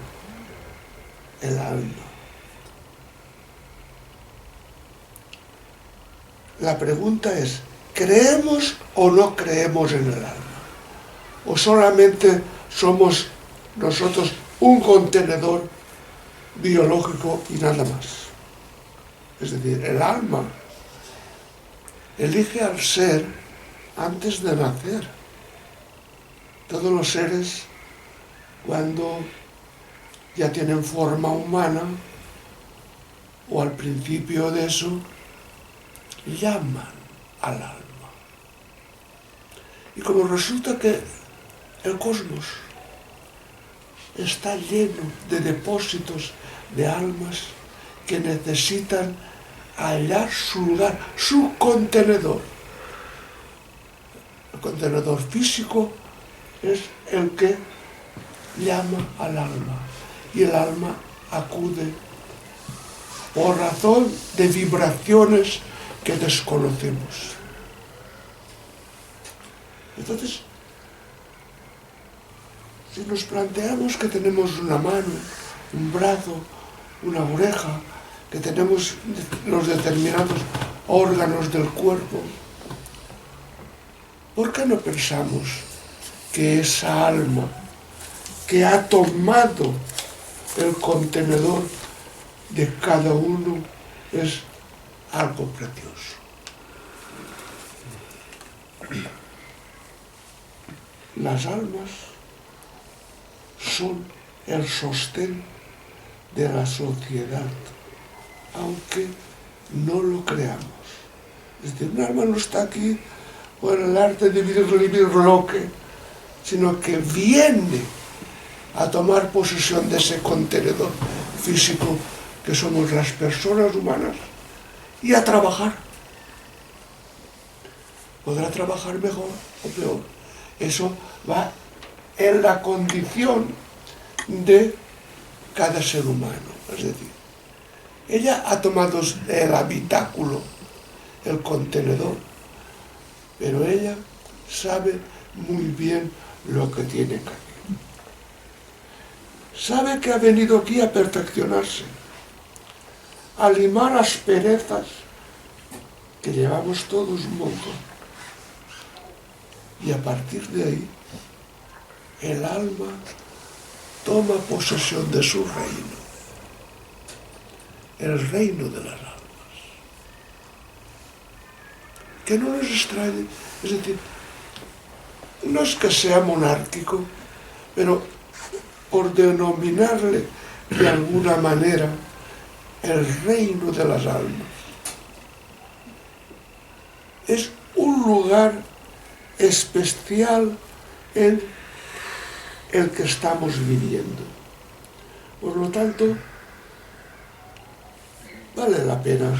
el alma? La pregunta es, ¿creemos o no creemos en el alma? ¿O solamente somos nosotros un contenedor biológico y nada más? Es decir, el alma elige al ser antes de nacer. Todos los seres, cuando ya tienen forma humana, o al principio de eso, llaman al alma. Y como resulta que el cosmos está lleno de depósitos de almas que necesitan hallar su lugar, su contenedor. El contenedor físico es el que llama al alma y el alma acude por razón de vibraciones que desconocemos. Entonces, si nos planteamos que tenemos una mano, un brazo, una oreja, que tenemos los determinados órganos del cuerpo, ¿por qué no pensamos que esa alma que ha tomado el contenedor de cada uno es algo precioso? Las almas son el sostén de la sociedad, aunque no lo creamos. Es decir, un alma no está aquí por el arte de vivir lo que, sino que viene a tomar posesión de ese contenedor físico que somos las personas humanas y a trabajar. Podrá trabajar mejor o peor. Eso va en la condición de cada ser humano. Es decir, ella ha tomado el habitáculo, el contenedor, pero ella sabe muy bien lo que tiene que hacer. Sabe que ha venido aquí a perfeccionarse, a limar asperezas que llevamos todos un montón. Y a partir de ahí, el alma toma posesión de su reino, el reino de las almas. Que no nos extrañe, es decir, no es que sea monárquico, pero por denominarle de alguna manera el reino de las almas. Es un lugar especial en el que estamos viviendo. Por lo tanto, vale la pena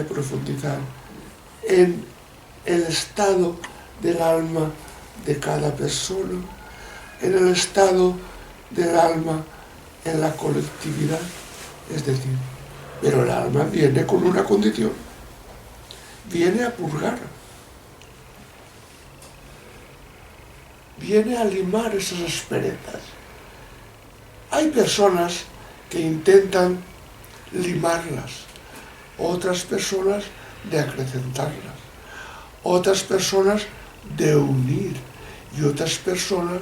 profundizar en el estado del alma de cada persona, en el estado del alma en la colectividad. Es decir, pero el alma viene con una condición, viene a purgar, viene a limar esas asperezas. Hay personas que intentan limarlas, otras personas de acrecentarlas, otras personas de unir y otras personas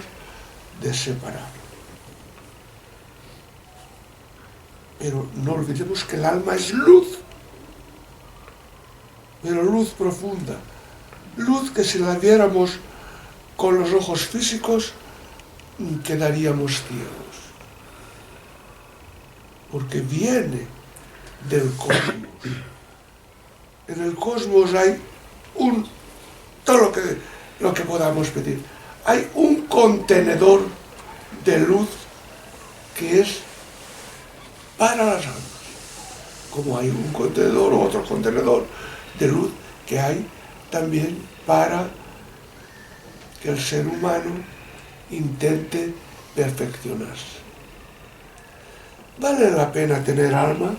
de separar. Pero no olvidemos que el alma es luz, pero luz profunda, luz que si la viéramos con los ojos físicos quedaríamos ciegos, porque viene del cosmos. En el cosmos hay todo lo que podamos pedir. Hay un contenedor de luz que es para las almas, como hay un contenedor o otro contenedor de luz que hay también para que el ser humano intente perfeccionarse. ¿Vale la pena tener alma?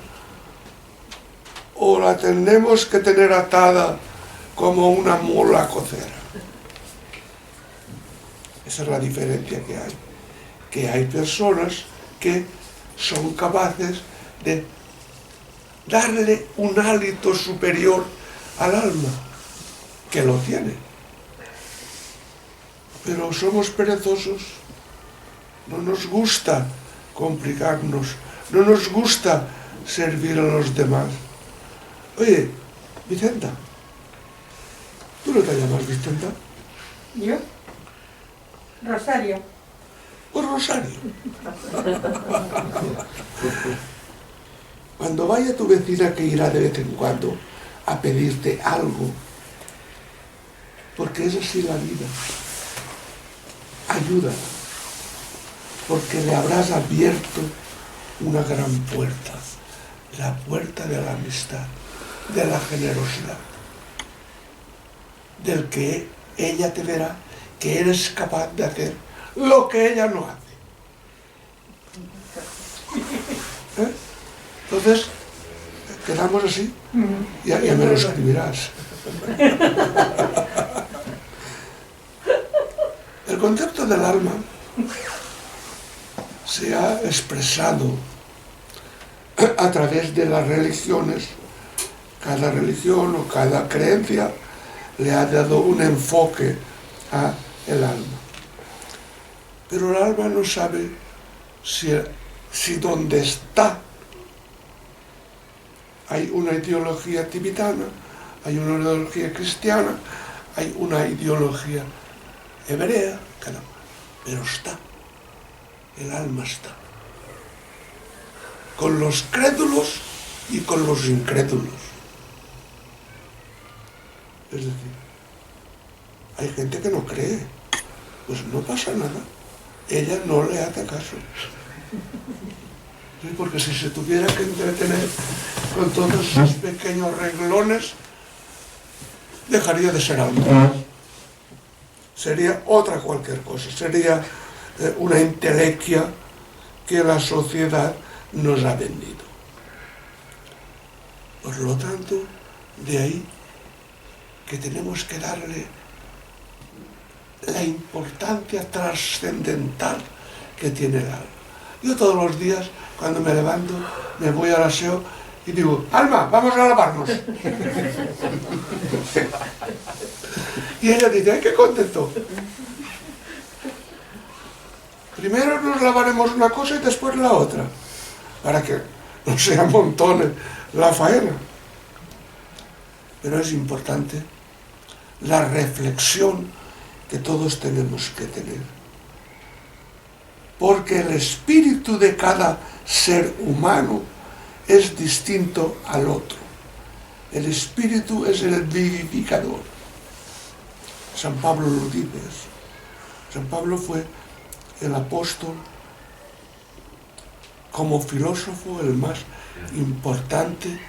¿O la tenemos que tener atada como una mula cocera? Esa es la diferencia que hay personas que son capaces de darle un hálito superior al alma, que lo tiene. Pero somos perezosos, no nos gusta complicarnos, no nos gusta servir a los demás. Oye, Vicenta, ¿tú no te llamas Vicenta? ¿Yo? Rosario. Pues Rosario. Cuando vaya tu vecina, que irá de vez en cuando a pedirte algo, porque es así la vida, ayúdala, porque le habrás abierto una gran puerta, la puerta de la amistad, de la generosidad, del que ella te verá que eres capaz de hacer lo que ella no hace. Entonces, quedamos así, ya me lo escribirás. El concepto del alma se ha expresado a través de las religiones. Cada religión o cada creencia le ha dado un enfoque al alma. Pero el alma no sabe si donde está hay una ideología tibetana, hay una ideología cristiana, hay una ideología hebrea, pero está, el alma está, con los crédulos y con los incrédulos. Es decir, hay gente que no cree, pues no pasa nada, ella no le hace caso. ¿Sí? Porque si se tuviera que entretener con todos esos pequeños renglones, dejaría de ser alma. Sería otra cualquier cosa, sería una intelequia que la sociedad nos ha vendido. Por lo tanto, de ahí que tenemos que darle la importancia trascendental que tiene el alma. Yo todos los días, cuando me levanto, me voy al aseo y digo, Alma, vamos a lavarnos. Y ella dice, ¡ay, qué contento! Primero nos lavaremos una cosa y después la otra, para que no se amontone la faena. Pero es importante la reflexión que todos tenemos que tener. Porque el espíritu de cada ser humano es distinto al otro. El espíritu es el vivificador. San Pablo lo dice eso. San Pablo fue el apóstol, como filósofo, el más importante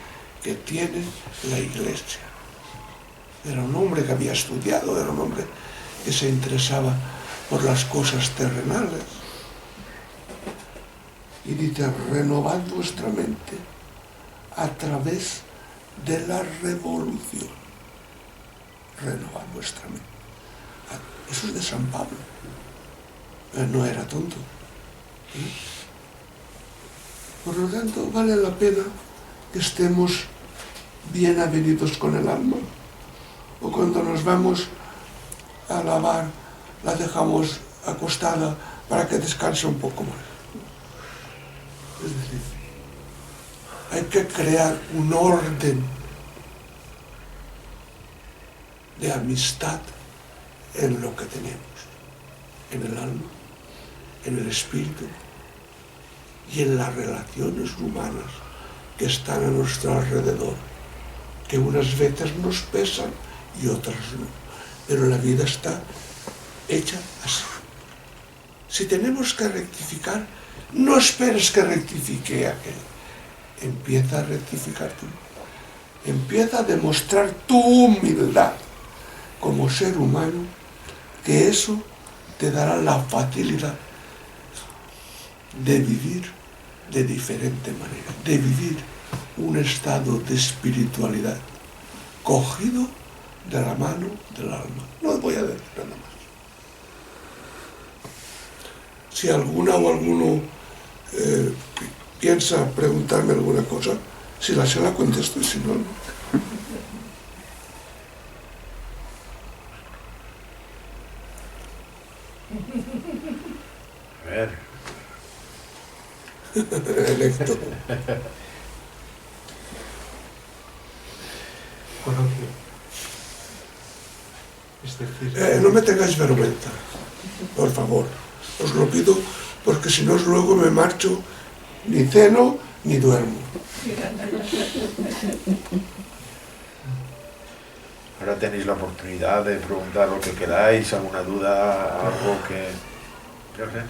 que tiene la Iglesia. Era un hombre que había estudiado, era un hombre que se interesaba por las cosas terrenales. Y dice, renovad vuestra mente a través de la revolución. Renovad vuestra mente. Eso es de San Pablo. Él no era tonto. ¿Sí? Por lo tanto, vale la pena que estemos bien avenidos con el alma. O cuando nos vamos a lavar, la dejamos acostada para que descanse un poco más. Es decir, hay que crear un orden de amistad en lo que tenemos, en el alma, en el espíritu y en las relaciones humanas que están a nuestro alrededor, que unas veces nos pesan y otras no, pero la vida está hecha así. Si tenemos que rectificar, no esperes que rectifique aquel. Empieza a rectificar tú. Empieza a demostrar tu humildad como ser humano, que eso te dará la facilidad de vivir de diferente manera, de vivir un estado de espiritualidad cogido de la mano del alma. No voy a decir nada más. Si alguna o alguno piensa preguntarme alguna cosa, si la sé la contesto y si no, no. A ver. Electo. Coloquio. Es decir, No me tengáis vergüenza, por favor. Os lo pido, porque si no luego me marcho, ni ceno ni duermo. Ahora tenéis la oportunidad de preguntar lo que queráis, alguna duda, algo que... Jorge.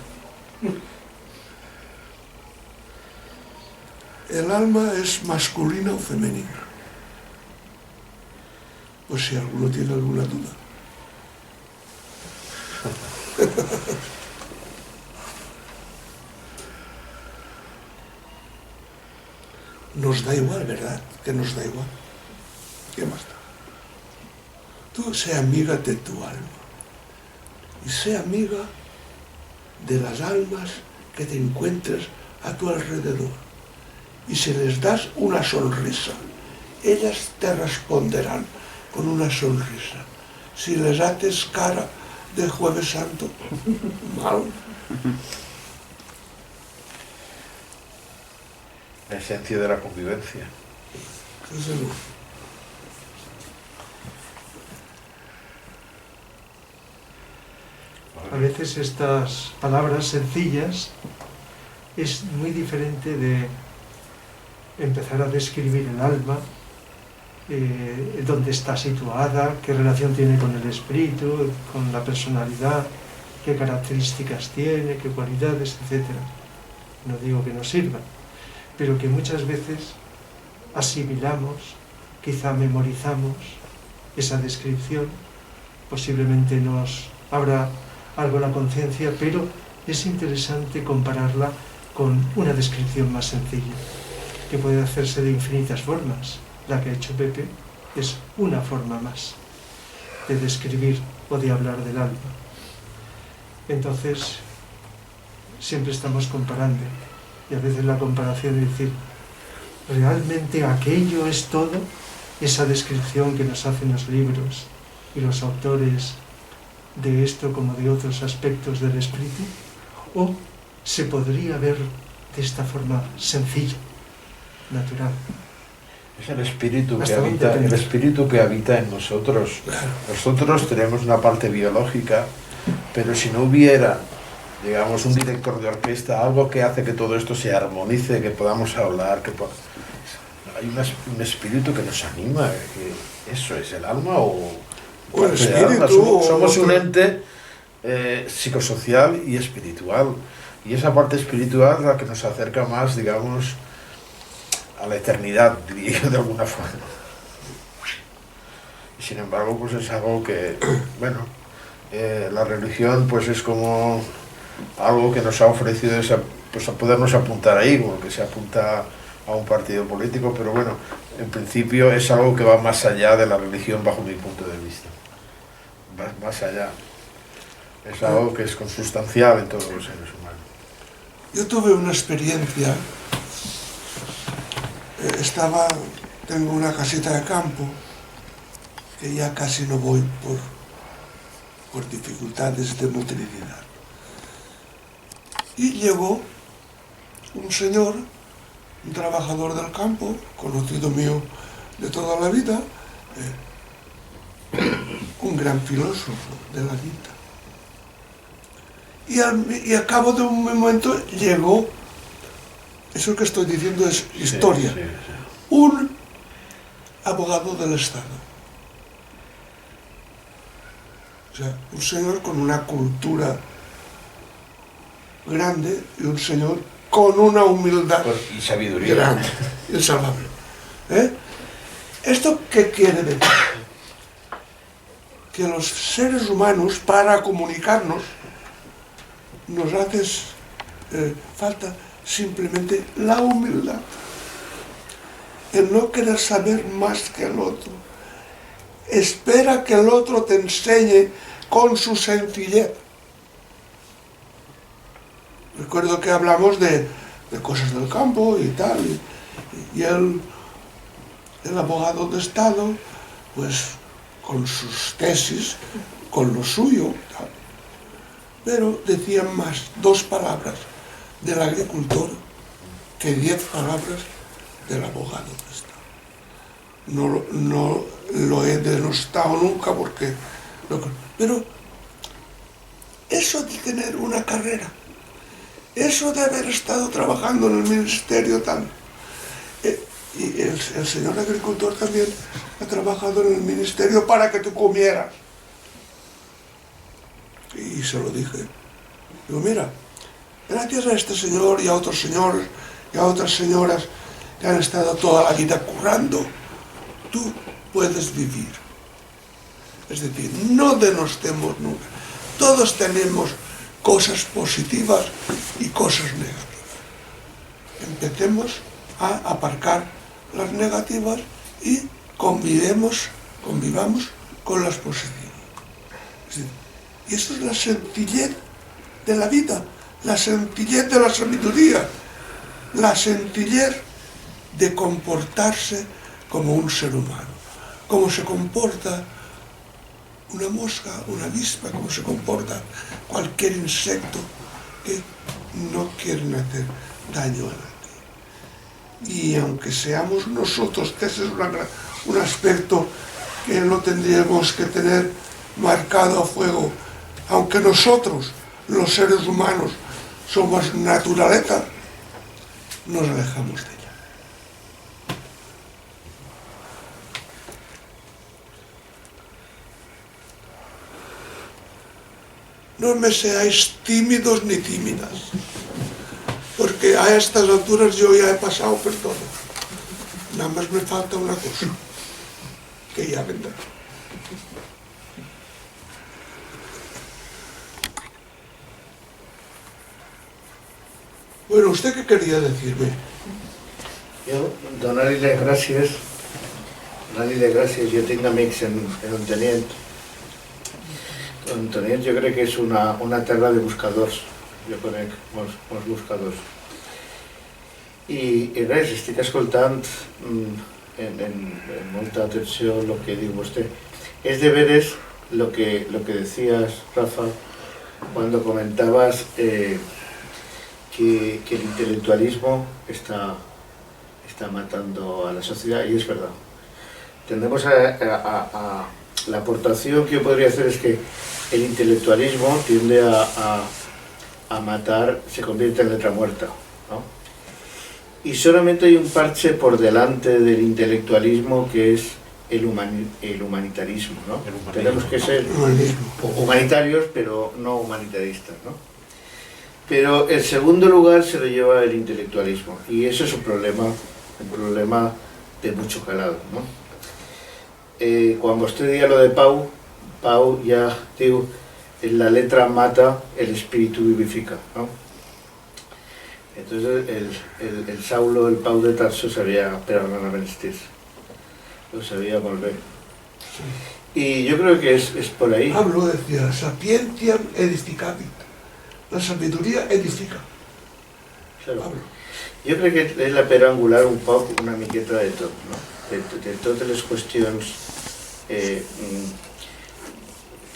¿El alma es masculina o femenina? Pues si alguno tiene alguna duda. Nos da igual, ¿verdad? Que nos da igual. ¿Qué más da? Tú sé amiga de tu alma. Y sé amiga de las almas que te encuentres a tu alrededor. Y si les das una sonrisa, ellas te responderán con una sonrisa. Si les haces cara de Jueves Santo, mal. La esencia de la convivencia. Desde luego. a veces estas palabras sencillas es muy diferente de empezar a describir el alma, dónde está situada, qué relación tiene con el espíritu, con la personalidad, qué características tiene, qué cualidades, etc. No digo que no sirvan, pero que muchas veces asimilamos, quizá memorizamos esa descripción, posiblemente nos abra algo la conciencia, pero es interesante compararla con una descripción más sencilla, que puede hacerse de infinitas formas. La que ha hecho Pepe es una forma más de describir o de hablar del alma. Entonces, siempre estamos comparando. Y a veces la comparación es decir, ¿realmente aquello es todo? Esa descripción que nos hacen los libros y los autores de esto como de otros aspectos del espíritu, o se podría ver de esta forma sencilla, natural. Es el espíritu que habita en nosotros. Nosotros tenemos una parte biológica, pero si no hubiera, digamos, un director de orquesta, algo que hace que todo esto se armonice, que podamos hablar, hay un espíritu que nos anima, que eso es el alma o el espíritu. Somos un ente psicosocial y espiritual, y esa parte espiritual es la que nos acerca más, digamos, a la eternidad, diría yo de alguna forma. Y sin embargo, pues es algo que, bueno, la religión pues es como algo que nos ha ofrecido pues a podernos apuntar ahí, como que se apunta a un partido político, pero bueno, en principio es algo que va más allá de la religión bajo mi punto de vista. Más allá. Es algo que es consustancial en todos los seres humanos. Yo tuve una experiencia, tengo una casita de campo, que ya casi no voy por dificultades de motricidad. Y llegó un señor, un trabajador del campo, conocido mío de toda la vida, un gran filósofo de la vida. Y al cabo de un momento llegó, eso que estoy diciendo es historia, un abogado del Estado. O sea, un señor con una cultura grande y un señor con una humildad y sabiduría grande, insalvable. ¿Esto qué quiere decir? Que los seres humanos, para comunicarnos, nos hace falta simplemente la humildad, el no querer saber más que el otro. Espera que el otro te enseñe con su sencillez. Recuerdo que hablamos de cosas del campo y tal, y el abogado de Estado, pues con sus tesis, con lo suyo, tal. Pero decían más 2 palabras del agricultor que 10 palabras del abogado de Estado. No lo he denostado nunca porque... Pero eso de tener una carrera, eso de haber estado trabajando en el ministerio tal, y el señor agricultor también ha trabajado en el ministerio para que tú comieras. Y se lo dije. Digo, mira, gracias a este señor y a otros señores y a otras señoras que han estado toda la vida currando, tú puedes vivir. Es decir, no denostemos nunca. Todos tenemos cosas positivas y cosas negativas. Empecemos a aparcar las negativas y convivamos con las positivas. Es decir, y eso es la sencillez de la vida, la sencillez de la sabiduría, la sencillez de comportarse como un ser humano, como se comporta una mosca, una avispa, como se comporta cualquier insecto que no quieren hacer daño a nadie. Y aunque seamos nosotros, que ese es un aspecto que no tendríamos que tener marcado a fuego, aunque nosotros, los seres humanos, somos naturaleza, nos alejamos de ella. No me seáis tímidos ni tímidas, porque a estas alturas yo ya he pasado por todo. Nada más me falta una cosa, que ya vendrá. Bueno, ¿usted qué quería decirme? Jo, donar-li les gràcies. Jo tinc amics en Ontinyent. Antoniet jo crec que és una terra de buscadors. Jo conec molts buscadors. I res, estic escoltant en molta atenció el que diu vostè. És de veres lo que decías, Rafa, cuando comentabas que el intelectualismo está matando a la sociedad, y es verdad. Tendemos la aportación que yo podría hacer es que el intelectualismo tiende a matar, se convierte en letra muerta, ¿no? Y solamente hay un parche por delante del intelectualismo que es el humanitarismo, ¿no? Tenemos que ser humanitarios, pero no humanitaristas, ¿no? Pero el segundo lugar se lo lleva el intelectualismo, y eso es un problema de mucho calado, ¿no? Cuando usted diga lo de Pau ya digo, en la letra mata, el espíritu vivifica, ¿no? Entonces el Saulo, el Pau de Tarso sabía perdonar a vestir, lo sabía volver. Y yo creo que es por ahí. Pablo decía, sapientiam edificabit, la sabiduría edifica. Claro. Jo crec que és la pedra angular un poc una miqueta de tot, no? De totes les qüestions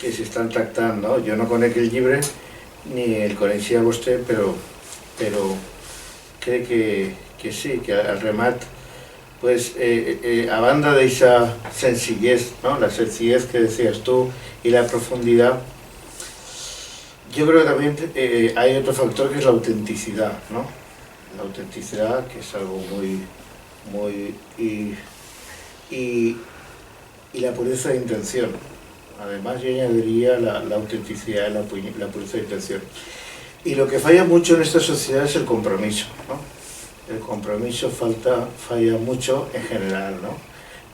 que s'estan tractant, no? Jo no conec el llibre ni el coneixia vostè, però crec que sí, que al remat, pues, a banda d'eixa sencillez, ¿no? La sencillez que decías tú y la profundidad, yo creo que también hay otro factor que es la autenticidad, ¿no? La autenticidad, que es algo muy y la pureza de intención. Además yo añadiría la autenticidad y la pureza de intención. Y lo que falla mucho en esta sociedad es el compromiso, ¿no? El compromiso falla mucho en general, ¿no?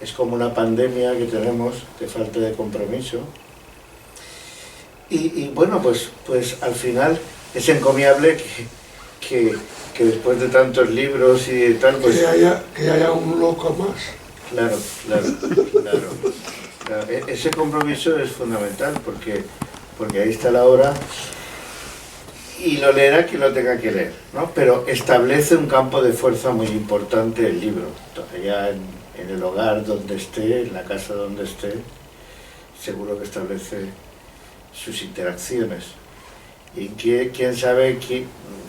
Es como una pandemia que tenemos de falta de compromiso. Y bueno, pues al final es encomiable que después de tantos libros y de tal, pues... Que haya un loco más. Claro. Ese compromiso es fundamental porque ahí está la obra y lo leerá quien lo tenga que leer, ¿no? Pero establece un campo de fuerza muy importante el libro. Entonces ya en el hogar donde esté, en la casa donde esté, seguro que establece sus interacciones. Y quién sabe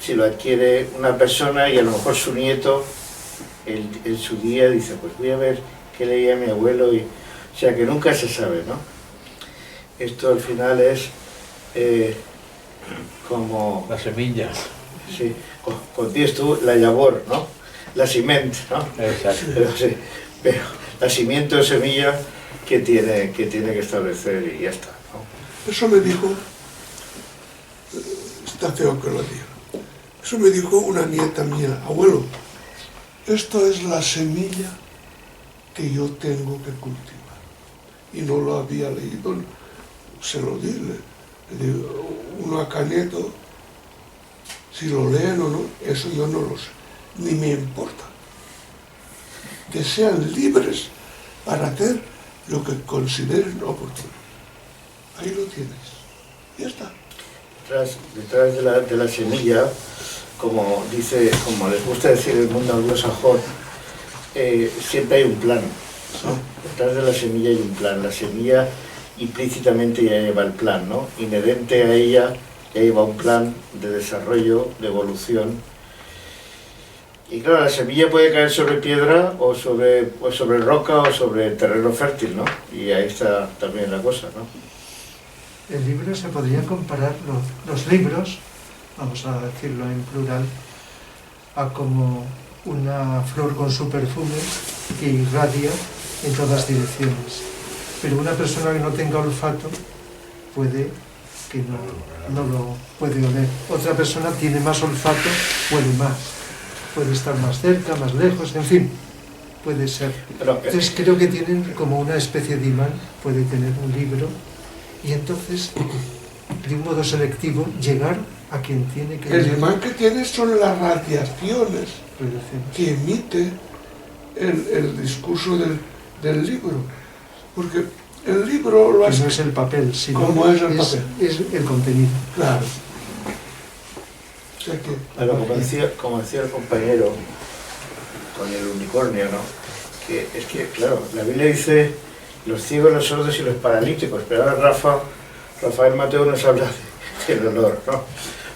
si lo adquiere una persona y a lo mejor su nieto en su día dice, pues voy a ver qué leía mi abuelo, o sea que nunca se sabe, ¿no? Esto al final es como... La semilla. Sí, contiene tú la labor, ¿no? La siment, ¿no? Exacto. Pero la simiente o semilla que tiene que establecer y ya está, ¿no? Eso me dijo, está feo que lo diga, eso me dijo una nieta mía, abuelo, esto es la semilla que yo tengo que cultivar. Y no lo había leído, se lo di, le digo, uno a Caneto, si lo leen o no, eso yo no lo sé, ni me importa. Que sean libres para hacer lo que consideren oportuno. Ahí lo tienes. Ya está. Detrás de la semilla, como les gusta decir el mundo anglosajón, siempre hay un plan, ¿no? Detrás de la semilla hay un plan. La semilla implícitamente ya lleva el plan, ¿no? Inherente a ella ya lleva un plan de desarrollo, de evolución. Y claro, la semilla puede caer sobre piedra o sobre roca o sobre terreno fértil, ¿no? Y ahí está también la cosa, ¿no? El libro se podría comparar, los libros, vamos a decirlo en plural, a como una flor con su perfume que irradia en todas direcciones. Pero una persona que no tenga olfato puede que no lo puede oler. Otra persona tiene más olfato, huele más. Puede estar más cerca, más lejos, en fin, puede ser. Entonces creo que tienen como una especie de imán, puede tener un libro, y entonces, de un modo selectivo, llegar a quien tiene que... El imán que tiene son las radiaciones que emite el discurso del libro. Porque El libro lo Que has... no es el papel, sino ¿Cómo es el papel? es el contenido. Claro. O sea que... Bueno, como decía el compañero con el unicornio, ¿no? Que es que, claro, la Biblia dice los ciegos, los sordos y los paralíticos, pero ahora Rafael Mateo nos habla del olor, ¿no?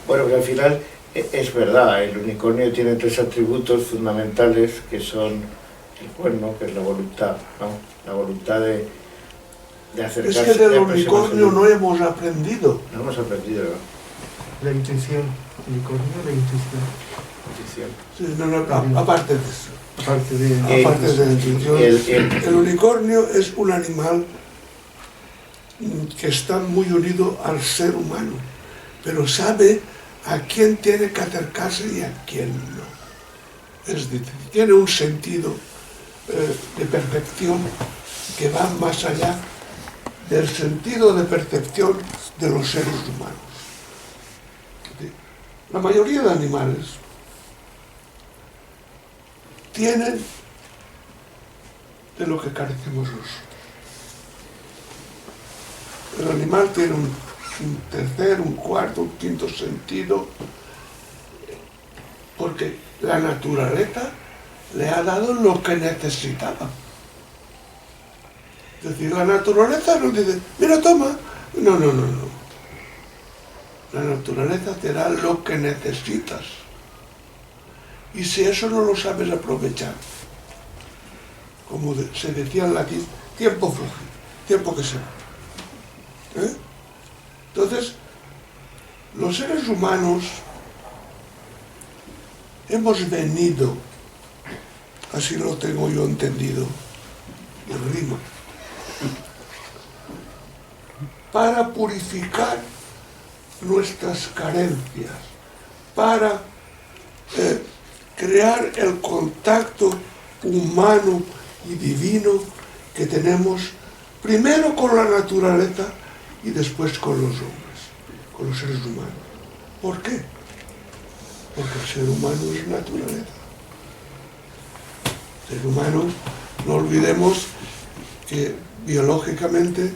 Bueno, que al final es verdad, el unicornio tiene 3 atributos fundamentales que son el cuerno, que es la voluntad, ¿no? La voluntad de acercarse. Es que del unicornio no hemos aprendido. No hemos aprendido, ¿no? La intuición, unicornio, la intuición. Intuición. Sí, no, aparte de eso. Aparte de La intuición. El unicornio es un animal que está muy unido al ser humano, pero sabe a quién tiene que acercarse y a quién no. Es decir, tiene un sentido de percepción que va más allá del sentido de percepción de los seres humanos. La mayoría de animales tienen de lo que carecemos nosotros. El animal tiene un tercer, un cuarto, un quinto sentido, porque la naturaleza le ha dado lo que necesitaba. Es decir, la naturaleza no dice, mira, toma. No. La naturaleza te da lo que necesitas. Y si eso no lo sabes aprovechar, como se decía en latín, tiempo fugit, tiempo que se va. Entonces, los seres humanos hemos venido, así lo tengo yo entendido, en rima, para purificar nuestras carencias, para crear el contacto humano y divino que tenemos primero con la naturaleza y después con los hombres, con los seres humanos. ¿Por qué? Porque el ser humano es naturaleza. El ser humano, no olvidemos que biológicamente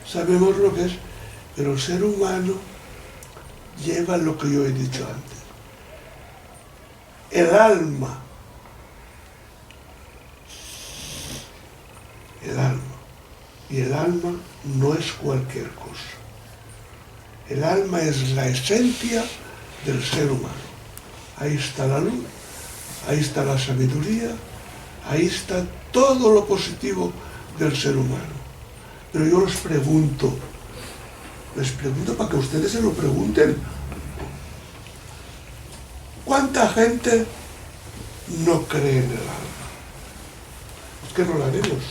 sabemos lo que es, pero el ser humano lleva lo que yo he dicho antes. El alma. El alma. Y el alma no es cualquier cosa. El alma es la esencia del ser humano. Ahí está la luz, ahí está la sabiduría, ahí está todo lo positivo del ser humano. Pero yo les pregunto para que ustedes se lo pregunten. ¿Cuánta gente no cree en el alma? Es que no la vemos.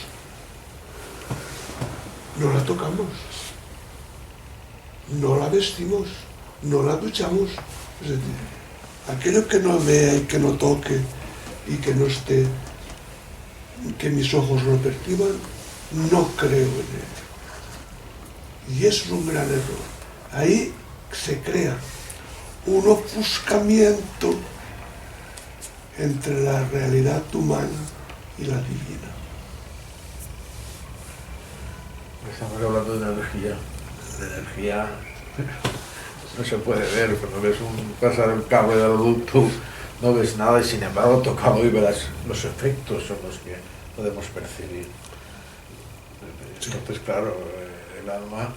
No la tocamos. No la vestimos. No la duchamos. Es decir, aquello que no vea y que no toque y que no esté, que mis ojos no perciban, no creo en él. Y eso es un gran error. Ahí se crea un ofuscamiento entre la realidad humana y la divina. Estamos hablando de energía. La energía no se puede ver. Cuando ves pasar el cable de la luz, tú no ves nada y sin embargo tocado y verás los efectos son los que podemos percibir. Entonces, claro, el alma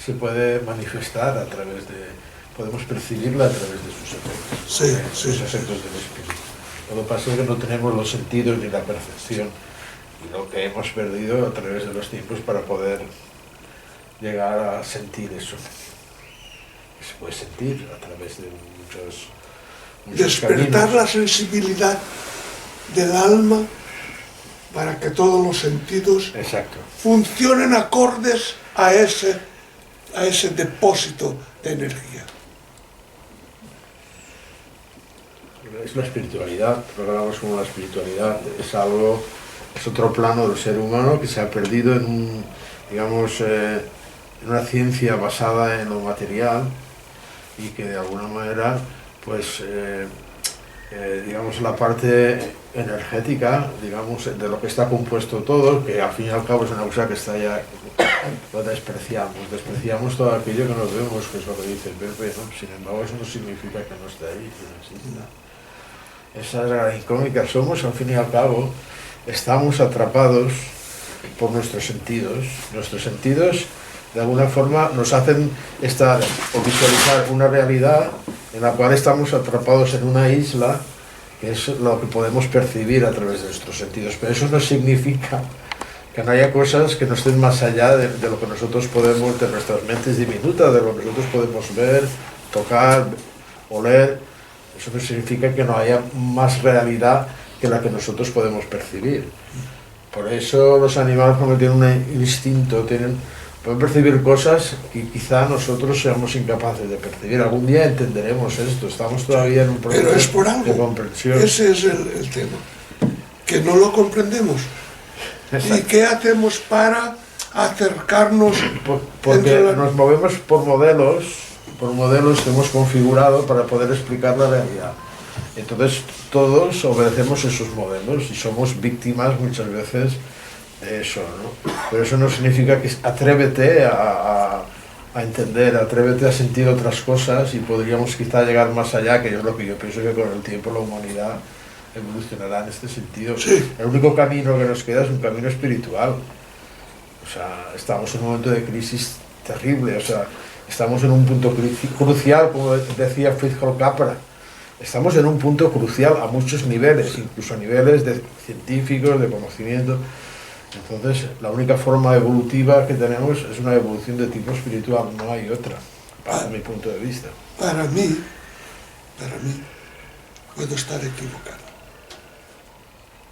se puede manifestar a través de... Podemos percibirla a través de sus efectos. Sí. Los efectos del espíritu. Lo que pasa es que no tenemos los sentidos ni la percepción. Y lo que hemos perdido a través de los tiempos para poder llegar a sentir eso. Se puede sentir a través de muchos Despertar caminos. la sensibilidad del alma para que todos los sentidos Exacto. funcionen acordes a ese depósito de energía. Es la espiritualidad, programas como la espiritualidad, es otro plano del ser humano que se ha perdido en una ciencia basada en lo material y que de alguna manera pues digamos, la parte energética, digamos, de lo que está compuesto todo, que al fin y al cabo es una cosa que está ya, lo despreciamos todo aquello que nos vemos, que es lo que dice Pepe, ¿no? Sin embargo, eso no significa que no esté ahí, que no exista. Esa es la incógnita, somos al fin y al cabo, estamos atrapados por nuestros sentidos de alguna forma nos hacen estar o visualizar una realidad en la cual estamos atrapados en una isla, que es lo que podemos percibir a través de nuestros sentidos, pero eso no significa que no haya cosas que no estén más allá de lo que nosotros podemos, de nuestras mentes diminutas, de lo que nosotros podemos ver, tocar, oler. Eso no significa que no haya más realidad que la que nosotros podemos percibir. Por eso los animales, como tienen un instinto, pueden percibir cosas que quizá nosotros seamos incapaces de percibir. Algún día entenderemos esto, estamos todavía en un proceso de comprensión. Ese es el tema, que no lo comprendemos. Exacto. ¿Y qué hacemos para acercarnos? Porque nos movemos por modelos que hemos configurado para poder explicar la realidad. Entonces todos obedecemos esos modelos y somos víctimas muchas veces de eso, ¿no? Pero eso no significa que atrévete a entender, atrévete a sentir otras cosas y podríamos quizá llegar más allá, que es lo que yo pienso que con el tiempo la humanidad evolucionará en este sentido. Sí. El único camino que nos queda es un camino espiritual. O sea, estamos en un momento de crisis terrible, o sea, estamos en un punto crucial, como decía Friedrich Capra. Estamos en un punto crucial a muchos niveles, incluso a niveles de científicos, de conocimiento. Entonces, la única forma evolutiva que tenemos es una evolución de tipo espiritual, no hay otra, para mi punto de vista. Para mí, puedo estar equivocado.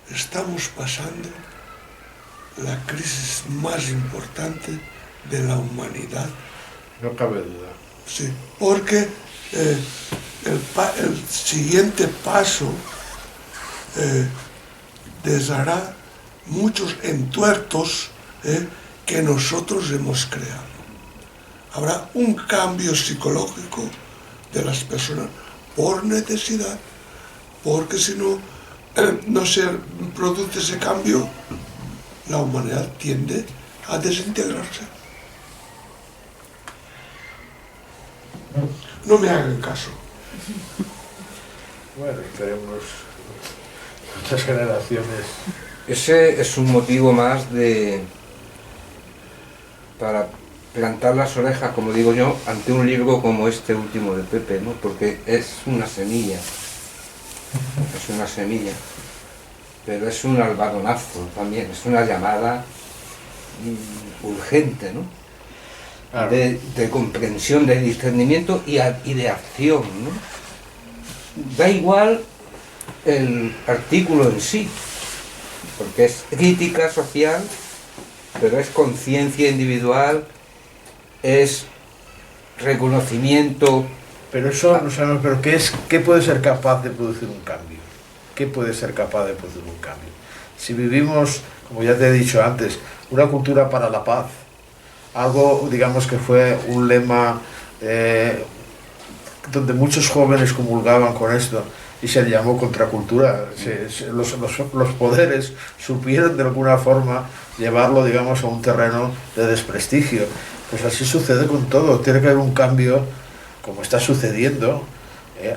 Estamos pasando la crisis más importante de la humanidad. No cabe duda. Sí, porque el siguiente paso deshará muchos entuertos que nosotros hemos creado. Habrá un cambio psicológico de las personas por necesidad, porque si no se produce ese cambio, la humanidad tiende a desintegrarse. No me hagan caso. Bueno, esperemos muchas generaciones. Ese es un motivo más para plantar las orejas, como digo yo, ante un libro como este último de Pepe, ¿no? Porque es una semilla, pero es un albadonazo también, es una llamada urgente, ¿no? Claro. De comprensión, de discernimiento y de acción, ¿no? Da igual el artículo en sí, porque es crítica social, pero es conciencia individual, es reconocimiento. Pero eso no sabemos, pero ¿qué puede ser capaz de producir un cambio? ¿Qué puede ser capaz de producir un cambio? Si vivimos, como ya te he dicho antes, una cultura para la paz, algo, digamos, que fue un lema donde muchos jóvenes comulgaban con esto y se llamó contracultura. Los poderes supieron de alguna forma llevarlo, digamos, a un terreno de desprestigio. Pues así sucede con todo, tiene que haber un cambio, como está sucediendo,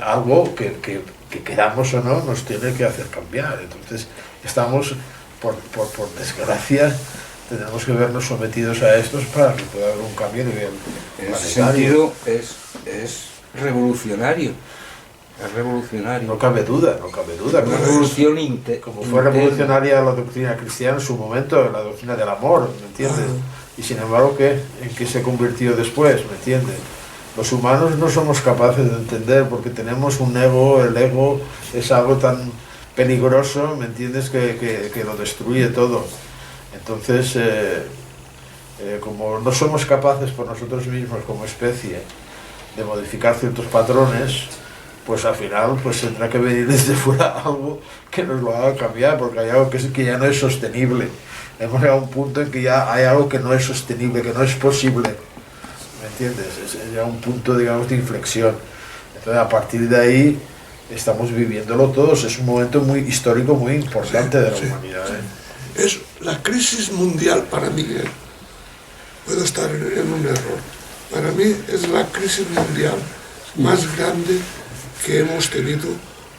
algo que queramos o no nos tiene que hacer cambiar. Entonces estamos, por desgracia, tenemos que vernos sometidos a estos para que pueda haber un cambio a nivel planetario. En ese sentido es revolucionario. Es revolucionario. No cabe duda. Una revolución como fue revolucionaria la doctrina cristiana en su momento, la doctrina del amor, ¿me entiendes? Y sin embargo, ¿en qué se convirtió después? ¿Me entiendes? Los humanos no somos capaces de entender porque tenemos un ego, el ego es algo tan peligroso, ¿me entiendes? Que lo destruye todo. Entonces, como no somos capaces por nosotros mismos como especie de modificar ciertos patrones, pues al final pues tendrá que venir desde fuera algo que nos lo haga cambiar, porque hay algo que ya no es sostenible. Hemos llegado a un punto en que ya hay algo que no es sostenible, que no es posible, ¿me entiendes? Es ya un punto, digamos, de inflexión. Entonces, a partir de ahí, estamos viviéndolo todos, es un momento muy histórico, muy importante de la humanidad. Es la crisis mundial para mí, puedo estar en un error, para mí es la crisis mundial más grande que hemos tenido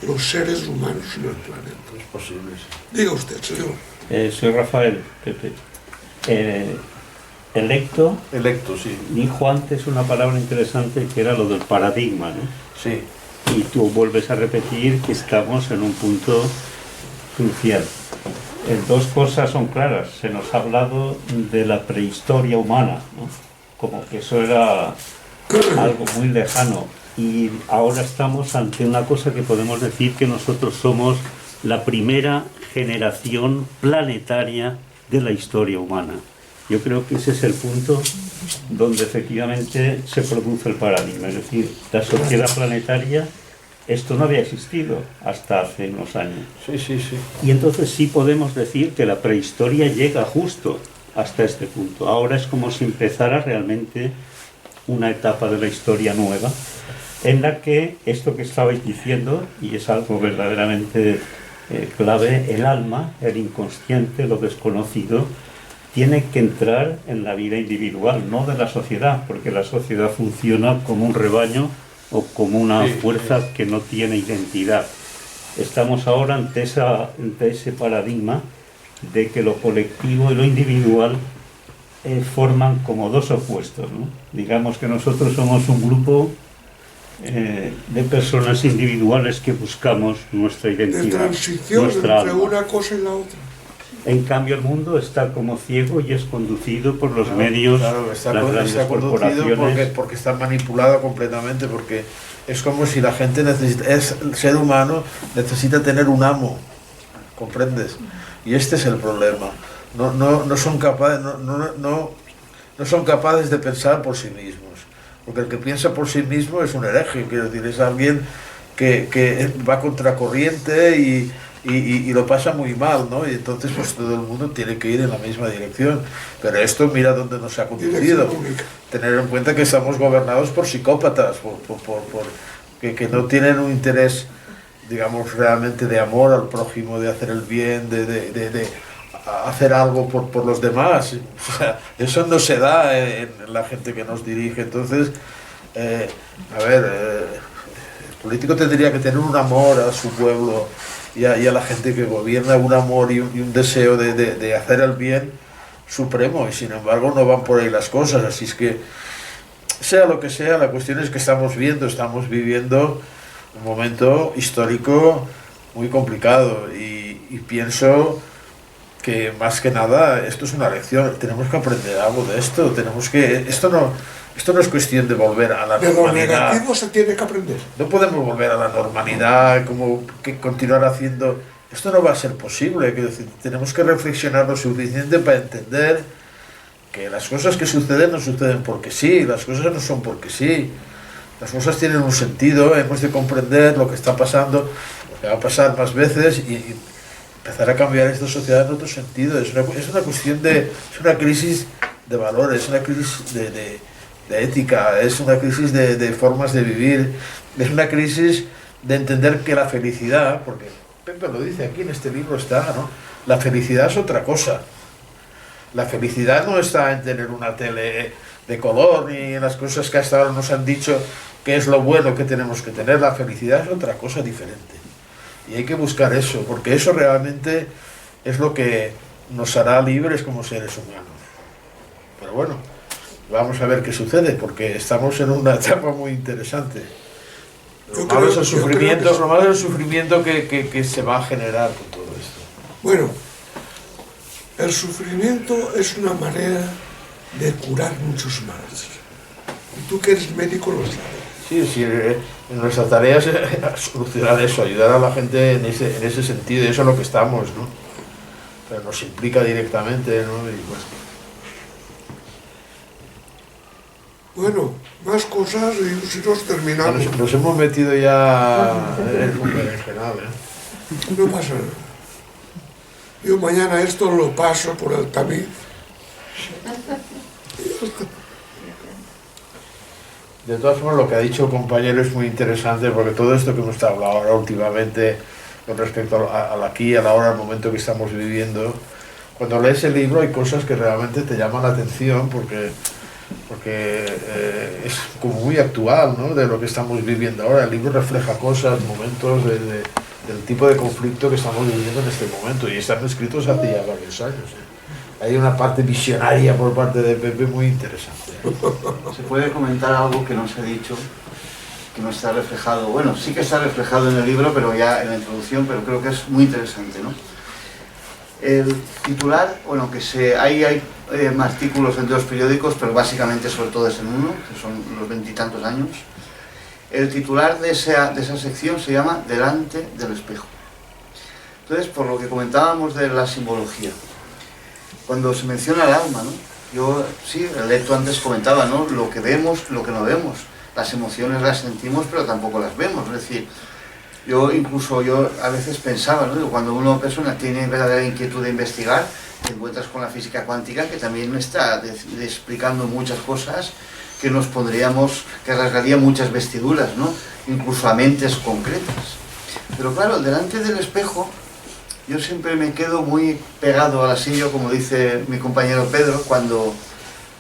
los seres humanos en el planeta. Es posible, sí. Diga usted, señor. Soy Rafael, Pepe. Electo, Sí. dijo antes una palabra interesante que era lo del paradigma, ¿no? Sí. Y tú vuelves a repetir que estamos en un punto crucial. Dos cosas son claras. Se nos ha hablado de la prehistoria humana, ¿no? Como que eso era algo muy lejano. Y ahora estamos ante una cosa que podemos decir que nosotros somos la primera generación planetaria de la historia humana. Yo creo que ese es el punto donde efectivamente se produce el paradigma. Es decir, la sociedad planetaria, esto no había existido hasta hace unos años. Sí. Y entonces sí podemos decir que la prehistoria llega justo hasta este punto. Ahora es como si empezara realmente una etapa de la historia nueva, en la que esto que estabais diciendo, y es algo verdaderamente clave, el alma, el inconsciente, lo desconocido, tiene que entrar en la vida individual, no de la sociedad, porque la sociedad funciona como un rebaño o como una fuerza que no tiene identidad. Estamos ahora ante ese paradigma de que lo colectivo y lo individual forman como dos opuestos, ¿no? Digamos que nosotros somos un grupo de personas individuales que buscamos nuestra identidad, de transición nuestra entre alma. una cosa y la otra. En cambio el mundo está como ciego y es conducido por los medios, está las grandes corporaciones. porque está manipulado completamente, porque es como si la gente el ser humano necesita tener un amo, ¿comprendes? Y este es el problema. No son capaces de pensar por sí mismos, porque el que piensa por sí mismo es un hereje, quiero decir, es alguien que va contracorriente y lo pasa muy mal, ¿no? Y entonces pues todo el mundo tiene que ir en la misma dirección. Pero esto mira dónde nos ha conducido. Tener en cuenta que estamos gobernados por psicópatas, que no tienen un interés, digamos, realmente de amor al prójimo, de hacer el bien, de hacer algo por los demás. O sea, eso no se da en la gente que nos dirige. Entonces, el político tendría que tener un amor a su pueblo y a la gente que gobierna, un amor y un deseo de hacer el bien supremo, y sin embargo no van por ahí las cosas. Así es que, sea lo que sea, la cuestión es que estamos viviendo un momento histórico muy complicado, y pienso que más que nada esto es una lección, tenemos que aprender algo de esto, esto no es cuestión de volver a la normalidad. De lo negativo se tiene que aprender. No podemos volver a la normalidad, como que continuar haciendo. Esto no va a ser posible. Tenemos que reflexionar lo suficiente para entender que las cosas que suceden no suceden porque sí, las cosas no son porque sí. Las cosas tienen un sentido, hemos de comprender lo que está pasando, lo que va a pasar más veces, y empezar a cambiar esta sociedad en otro sentido. Es una crisis de valores, es una crisis de ética, es una crisis de formas de vivir, es una crisis de entender que la felicidad, porque Pepe lo dice aquí en este libro está, ¿no? La felicidad es otra cosa. La felicidad no está en tener una tele de color, ni en las cosas que hasta ahora nos han dicho que es lo bueno que tenemos que tener. La felicidad es otra cosa diferente. Y hay que buscar eso, porque eso realmente es lo que nos hará libres como seres humanos. Pero bueno, vamos a ver qué sucede, porque estamos en una etapa muy interesante. Lo malo es el sufrimiento que se va a generar con todo esto. Bueno, el sufrimiento es una manera de curar muchos males. Y tú que eres médico lo sabes. Sí, en nuestra tarea es solucionar eso, ayudar a la gente en ese sentido, y eso es lo que estamos, ¿no? Pero nos implica directamente, ¿no? Y bueno, más cosas y si nos terminamos. Nos hemos metido ya en un berenjenal, ¿eh? No pasa nada. Yo mañana esto lo paso por el tamiz. De todas formas, lo que ha dicho el compañero es muy interesante, porque todo esto que hemos estado hablando ahora últimamente con respecto al aquí, a la hora, al momento que estamos viviendo, cuando lees el libro hay cosas que realmente te llaman la atención porque es como muy actual, ¿no?, de lo que estamos viviendo ahora. El libro refleja cosas, momentos del tipo de conflicto que estamos viviendo en este momento, y están escritos hace ya varios años. Hay una parte visionaria por parte de Pepe muy interesante. ¿Se puede comentar algo que no se ha dicho, que no está reflejado? Bueno, sí que está reflejado en el libro, pero ya en la introducción, pero creo que es muy interesante, ¿no? El titular, bueno, hay artículos en dos periódicos, pero básicamente sobre todo es en uno, que son los 20 y tantos años. El titular de esa sección se llama Delante del espejo. Entonces, por lo que comentábamos de la simbología, cuando se menciona el alma, ¿no? Yo, sí, el lecto antes comentaba, ¿no?, lo que vemos, lo que no vemos. Las emociones las sentimos, pero tampoco las vemos. Es decir, yo a veces pensaba, ¿no?, cuando una persona tiene verdadera inquietud de investigar, te encuentras con la física cuántica, que también está explicando muchas cosas que nos pondríamos, que rasgaría muchas vestiduras, ¿no?, incluso a mentes concretas. Pero claro, delante del espejo, yo siempre me quedo muy pegado al asillo, como dice mi compañero Pedro, cuando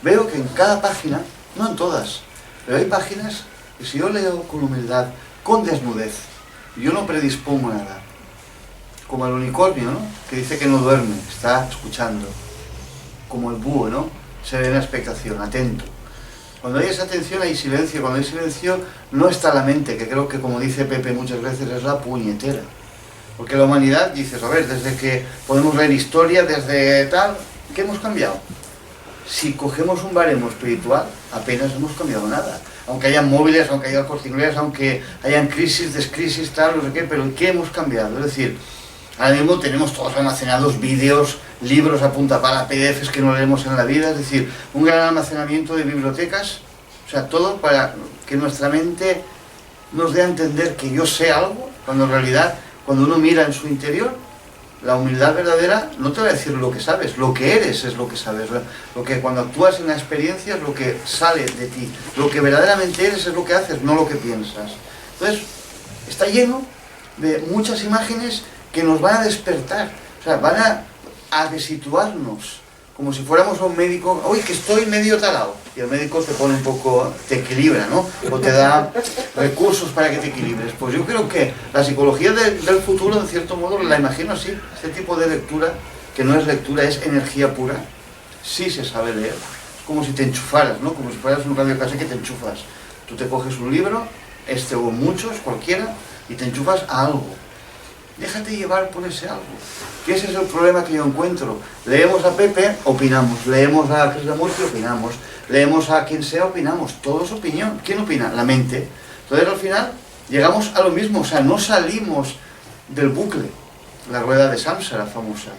veo que en cada página, no en todas, pero hay páginas que si yo leo con humildad, con desnudez, yo no predispongo nada, como el unicornio, ¿no?, que dice que no duerme, está escuchando, como el búho, ¿no?, serena expectación, atento. Cuando hay esa atención hay silencio, cuando hay silencio no está la mente, que creo que, como dice Pepe muchas veces, es la puñetera. Porque la humanidad, dices, a ver, desde que podemos leer historia, desde tal, ¿qué hemos cambiado? Si cogemos un baremo espiritual, apenas hemos cambiado nada. Aunque hayan móviles, aunque haya Corte Inglés, aunque hayan crisis, descrisis, tal, no sé qué, pero ¿qué hemos cambiado? Es decir, ahora mismo tenemos todos almacenados vídeos, libros a punta pala, PDFs que no leemos en la vida, es decir, un gran almacenamiento de bibliotecas, o sea, todo para que nuestra mente nos dé a entender que yo sé algo, cuando en realidad, cuando uno mira en su interior, la humildad verdadera no te va a decir lo que sabes, lo que eres es lo que sabes, lo que cuando actúas en la experiencia es lo que sale de ti, lo que verdaderamente eres es lo que haces, no lo que piensas. Entonces, está lleno de muchas imágenes que nos van a despertar, o sea, van a desituarnos, como si fuéramos a un médico, uy, que estoy medio talado, y el médico te pone un poco, te equilibra, ¿no?, o te da recursos para que te equilibres. Pues yo creo que la psicología del futuro, en cierto modo, la imagino así, este tipo de lectura, que no es lectura, es energía pura, sí se sabe leer, es como si te enchufaras, ¿no?, como si fueras un radiocase que te enchufas. Tú te coges un libro, este o muchos, cualquiera, y te enchufas a algo. Déjate llevar por ese algo, que ese es el problema que yo encuentro. Leemos a Pepe, opinamos, leemos a Krishnamurti, opinamos, leemos a quien sea, opinamos, todo es opinión. ¿Quién opina? La mente. Entonces al final llegamos a lo mismo, o sea, no salimos del bucle, la rueda de Samsara famosa.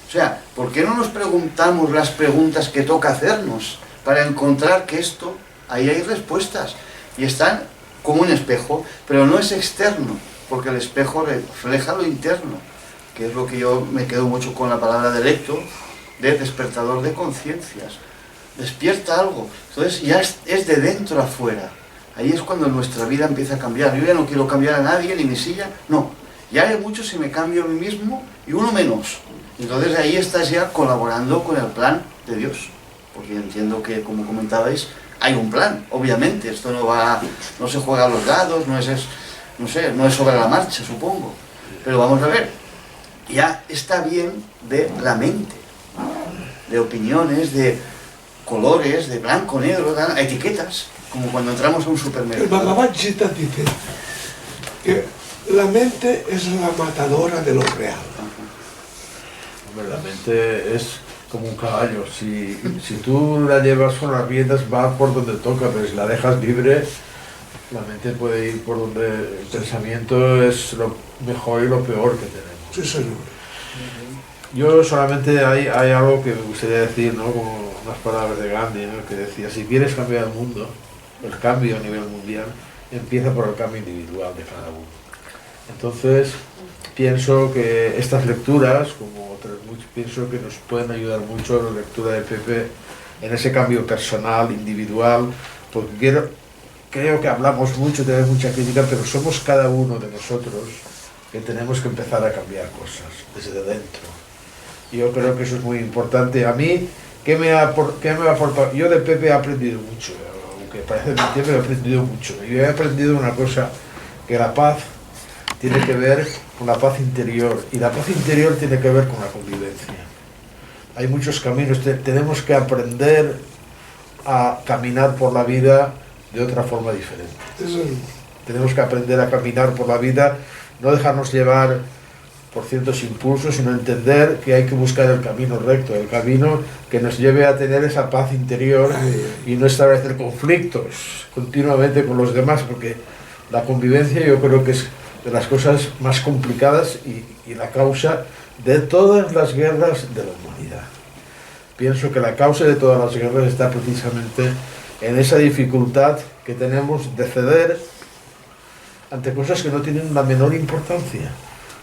O sea, ¿por qué no nos preguntamos las preguntas que toca hacernos para encontrar que esto, ahí hay respuestas, y están como un espejo, pero no es externo, porque el espejo refleja lo interno, que es lo que yo me quedo mucho con la palabra delecto, de despertador de conciencias. Despierta algo, entonces ya es de dentro a fuera. Ahí es cuando nuestra vida empieza a cambiar. Yo ya no quiero cambiar a nadie, ni mi silla, no. Ya hay mucho si me cambio a mí mismo y uno menos. Entonces ahí estás ya colaborando con el plan de Dios, porque entiendo que, como comentabais, hay un plan, obviamente. Esto no se juega a los dados, no es sobre la marcha, supongo. Pero vamos a ver, ya está bien de la mente, de opiniones, de colores, de blanco, negro, etiquetas, como cuando entramos a un supermercado. El Bhagavad Gita dice que la mente es la matadora de lo real. Hombre, la mente es como un caballo, si tú la llevas con las riendas va por donde toca, pero si la dejas libre, la mente puede ir por donde el pensamiento es lo mejor y lo peor que tenemos. Sí, señor. Yo solamente hay algo que me gustaría decir, ¿no?, como unas palabras de Gandhi, ¿no?, que decía, si quieres cambiar el mundo, el cambio a nivel mundial, empieza por el cambio individual de cada uno. Entonces, pienso que estas lecturas, como otras muchas, pienso que nos pueden ayudar mucho la lectura de Pepe en ese cambio personal, individual, porque creo que hablamos mucho, tenemos mucha crítica, pero somos cada uno de nosotros que tenemos que empezar a cambiar cosas desde dentro. Y yo creo que eso es muy importante. A mí, ¿qué me ha aportado? Yo de Pepe he aprendido mucho, aunque parece mentira, pero he aprendido mucho. Yo he aprendido una cosa, que la paz tiene que ver con la paz interior, y la paz interior tiene que ver con la convivencia. Hay muchos caminos, tenemos que aprender a caminar por la vida de otra forma diferente. Tenemos que aprender a caminar por la vida, no dejarnos llevar por ciertos impulsos, sino entender que hay que buscar el camino recto, el camino que nos lleve a tener esa paz interior y no establecer conflictos continuamente con los demás, porque la convivencia yo creo que es de las cosas más complicadas y la causa de todas las guerras de la humanidad. Pienso que la causa de todas las guerras está precisamente en esa dificultad que tenemos de ceder ante cosas que no tienen la menor importancia,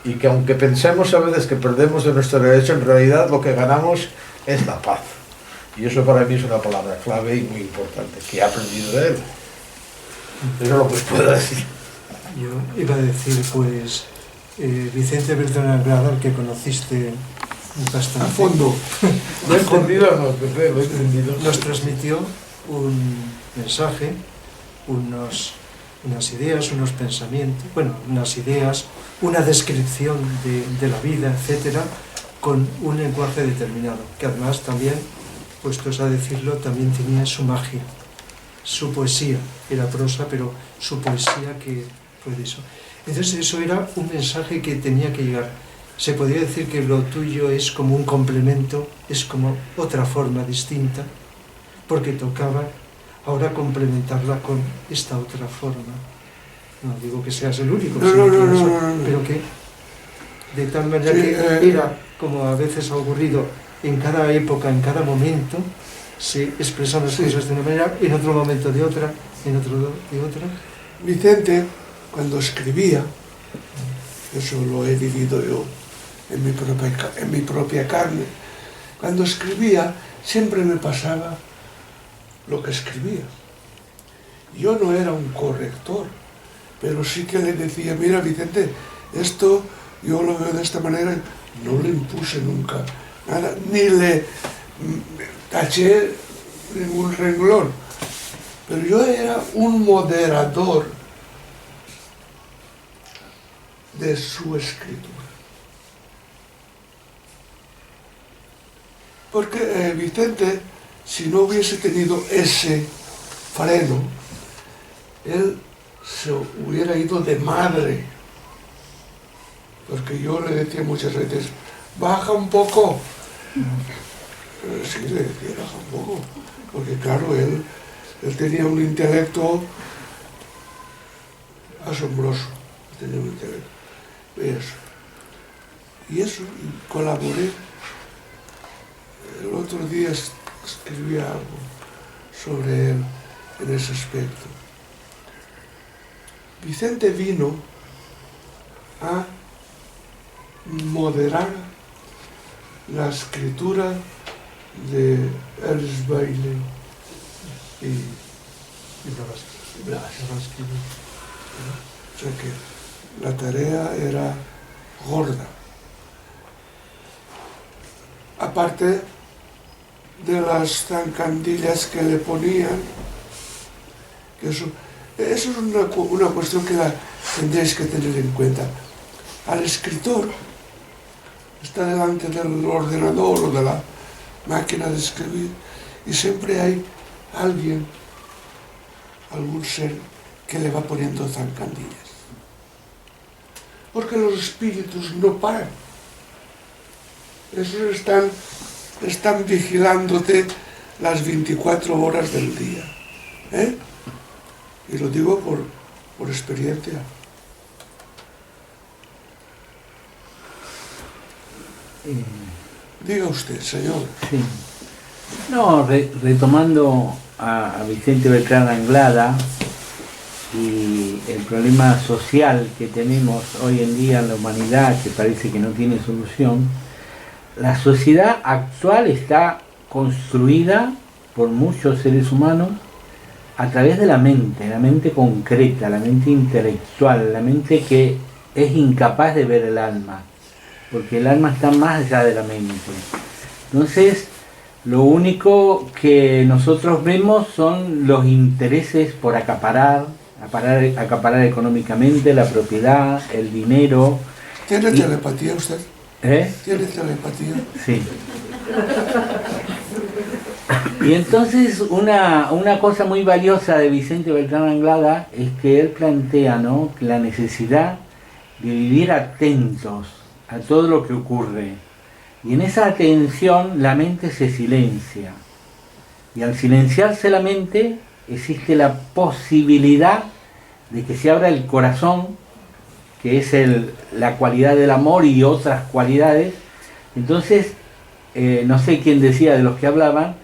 y que aunque pensemos a veces que perdemos de nuestro derecho, en realidad lo que ganamos es la paz. Y eso para mí es una palabra clave y muy importante, que he aprendido de él. Eso es lo que puedo decir. Yo iba a decir, pues, Vicente Bertrán Anglada, al que conociste bastante. A fondo. Lo he entendido, no, Pepe, lo he entendido. Nos transmitió un mensaje, unas ideas, unos pensamientos, bueno, unas ideas, una descripción de la vida, etcétera, con un lenguaje determinado, que además también, puestos a decirlo, también tenía su magia, su poesía. Era prosa, pero su poesía, que fue de eso. Entonces eso era un mensaje que tenía que llegar. Se podría decir que lo tuyo es como un complemento, es como otra forma distinta, porque tocaba ahora complementarla con esta otra forma. No digo que seas el único, pero que de tal manera que era, como a veces ha ocurrido en cada época, en cada momento, se expresan las cosas de una manera, en otro momento de otra, en otro de otra. Vicente, cuando escribía, eso lo he vivido yo en mi propia carne, cuando escribía siempre me pasaba lo que escribía. Yo no era un corrector, pero sí que le decía, mira Vicente, esto yo lo veo de esta manera. No le impuse nunca nada, ni le taché ningún renglón, pero yo era un moderador de su escritura. Porque Vicente, si no hubiese tenido ese freno, él se hubiera ido de madre. Porque yo le decía muchas veces, baja un poco. Sí, le decía, baja un poco. Porque claro, él tenía un intelecto asombroso. Tenía un intelecto. Y eso, y colaboré. El otro día escribí algo sobre él en ese aspecto. Vicente vino a moderar la escritura de Ernest Bailey y Blavatsky. O sea que la tarea era gorda. Aparte de las zancadillas que le ponían, que eso es una cuestión que tendréis que tener en cuenta. Al escritor está delante del ordenador o de la máquina de escribir y siempre hay alguien, algún ser que le va poniendo zancadillas. Porque los espíritus no paran. Esos están vigilándote las 24 horas del día. Y lo digo por experiencia. Diga usted, señor. Sí. No, retomando a Vicente Bertrán Anglada y el problema social que tenemos hoy en día en la humanidad, que parece que no tiene solución, la sociedad actual está construida por muchos seres humanos a través de la mente concreta, la mente intelectual, la mente que es incapaz de ver el alma, porque el alma está más allá de la mente. Entonces, lo único que nosotros vemos son los intereses por acaparar económicamente la propiedad, el dinero. ¿Tiene telepatía usted? ¿Tiene telepatía? Sí. Y entonces una cosa muy valiosa de Vicente Beltrán Anglada es que él plantea, ¿no?, la necesidad de vivir atentos a todo lo que ocurre. Y en esa atención la mente se silencia. Y al silenciarse la mente existe la posibilidad de que se abra el corazón, que es la cualidad del amor y otras cualidades. Entonces, no sé quién decía de los que hablaban,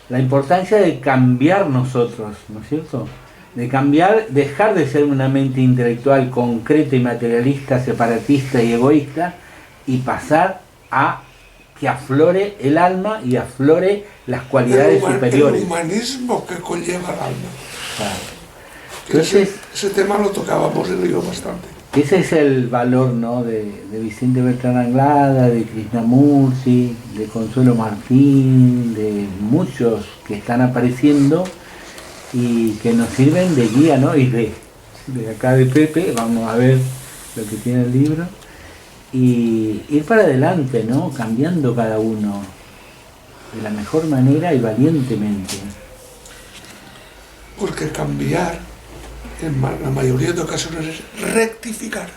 la importancia de cambiar nosotros, ¿no es cierto? De cambiar, dejar de ser una mente intelectual concreta y materialista, separatista y egoísta, y pasar a que aflore el alma y aflore las cualidades superiores. El humanismo que conlleva el alma. Claro. Entonces, ese tema lo tocábamos en el libro bastante. Ese es el valor, ¿no?, de Vicente Beltrán Anglada, de Krishnamurti, de Consuelo Martín, de muchos que están apareciendo y que nos sirven de guía, ¿no? Y de acá de Pepe, vamos a ver lo que tiene el libro, y ir para adelante, ¿no?, cambiando cada uno de la mejor manera y valientemente. Porque cambiar en la mayoría de ocasiones es rectificar.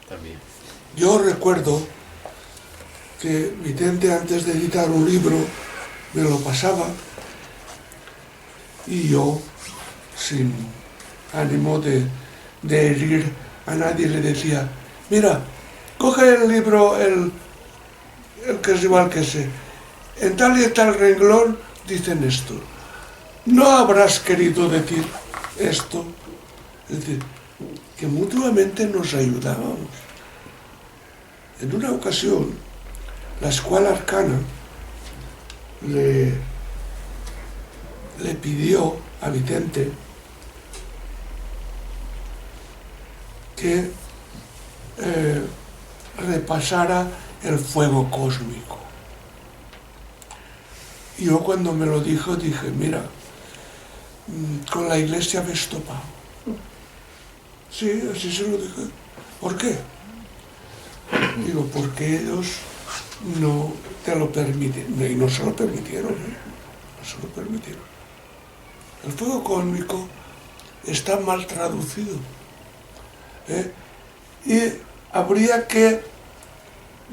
También. Yo recuerdo que Vicente, antes de editar un libro, me lo pasaba y yo, sin ánimo de herir a nadie, le decía: mira, coge el libro, el que es igual que ese, en tal y tal renglón dicen esto. ¿No habrás querido decir esto? Es decir, que mutuamente nos ayudábamos. En una ocasión, la Escuela Arcana le pidió a Vicente que repasara el fuego cósmico. Y yo, cuando me lo dijo, dije: mira, con la Iglesia ves topado. Sí, así se lo dije. ¿Por qué? Digo, porque ellos no te lo permiten. Y no se lo permitieron, no se lo permitieron. El fuego cósmico está mal traducido. Y habría que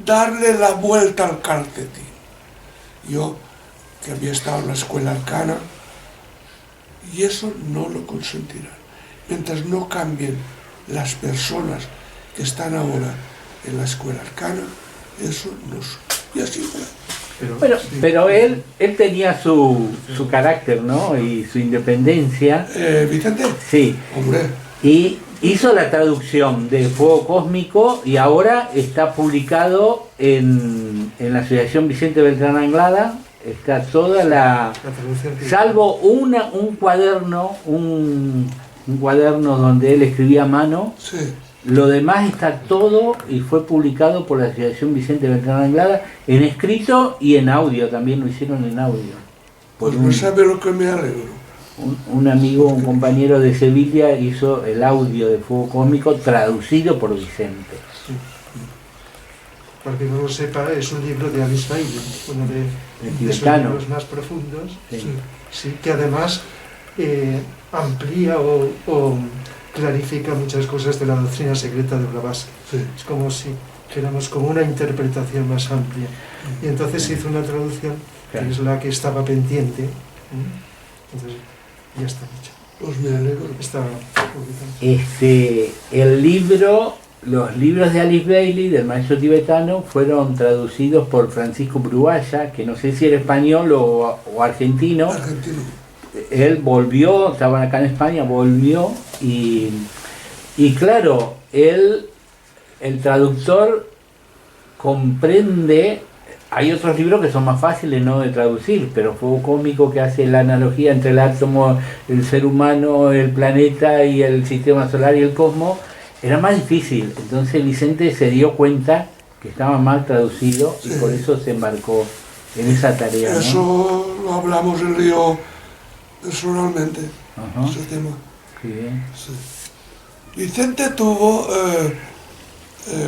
darle la vuelta al calcetín. Yo, que había estado en la Escuela Arcana, y eso no lo consentirán. Mientras no cambien las personas que están ahora en la Escuela Arcana, eso no es. Y así fue. Pero él tenía su carácter, ¿no?, y su independencia. ¿Vicente? Sí. Hombre. Y hizo la traducción de Fuego Cósmico y ahora está publicado en la Asociación Vicente Beltrán Anglada. Está toda salvo un cuaderno, un cuaderno donde él escribía a mano. Sí. Lo demás está todo y fue publicado por la Asociación Vicente Beltrán Anglada en escrito y en audio, también lo hicieron en audio. Pues no sabe lo que me alegro. Un amigo, un compañero de Sevilla hizo el audio de Fuego Cósmico traducido por Vicente. Sí. Para que no lo sepa, es un libro de Alice Bailey, uno de sus libros más profundos, sí, que además amplía o clarifica muchas cosas de la doctrina secreta de Blavatsky. Sí. Es como si tuviéramos como una interpretación más amplia. Y entonces hizo una traducción, que es la que estaba pendiente. Entonces ya está hecho. Pues me alegro. Está el libro, los libros de Alice Bailey, del maestro tibetano, fueron traducidos por Francisco Brualla, que no sé si era español o argentino. Argentino. Él volvió, estaban acá en España, volvió y claro, el traductor comprende hay otros libros que son más fáciles, ¿no?, de traducir, pero Fuego Cósmico, que hace la analogía entre el átomo, el ser humano, el planeta y el sistema solar y el cosmos, era más difícil. Entonces Vicente se dio cuenta que estaba mal traducido y por eso se embarcó en esa tarea, ¿no? Eso lo hablamos él y yo personalmente, ese tema. Sí, bien. Sí. Vicente tuvo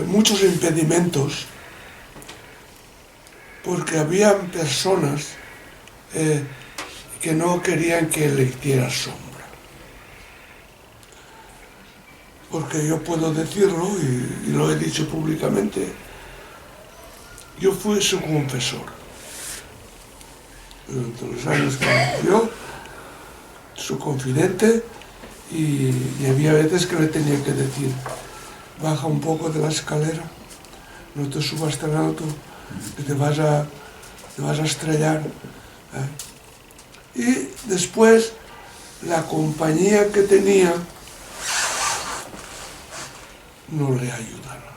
muchos impedimentos porque había personas que no querían que le hiciera sombra. Porque yo puedo decirlo, y lo he dicho públicamente, yo fui su confesor. Durante los años que murió, su confidente, y había veces que le tenía que decir, baja un poco de la escalera, no te subas tan alto, que te vas a estrellar. Y después, la compañía que tenía no le ayudaba.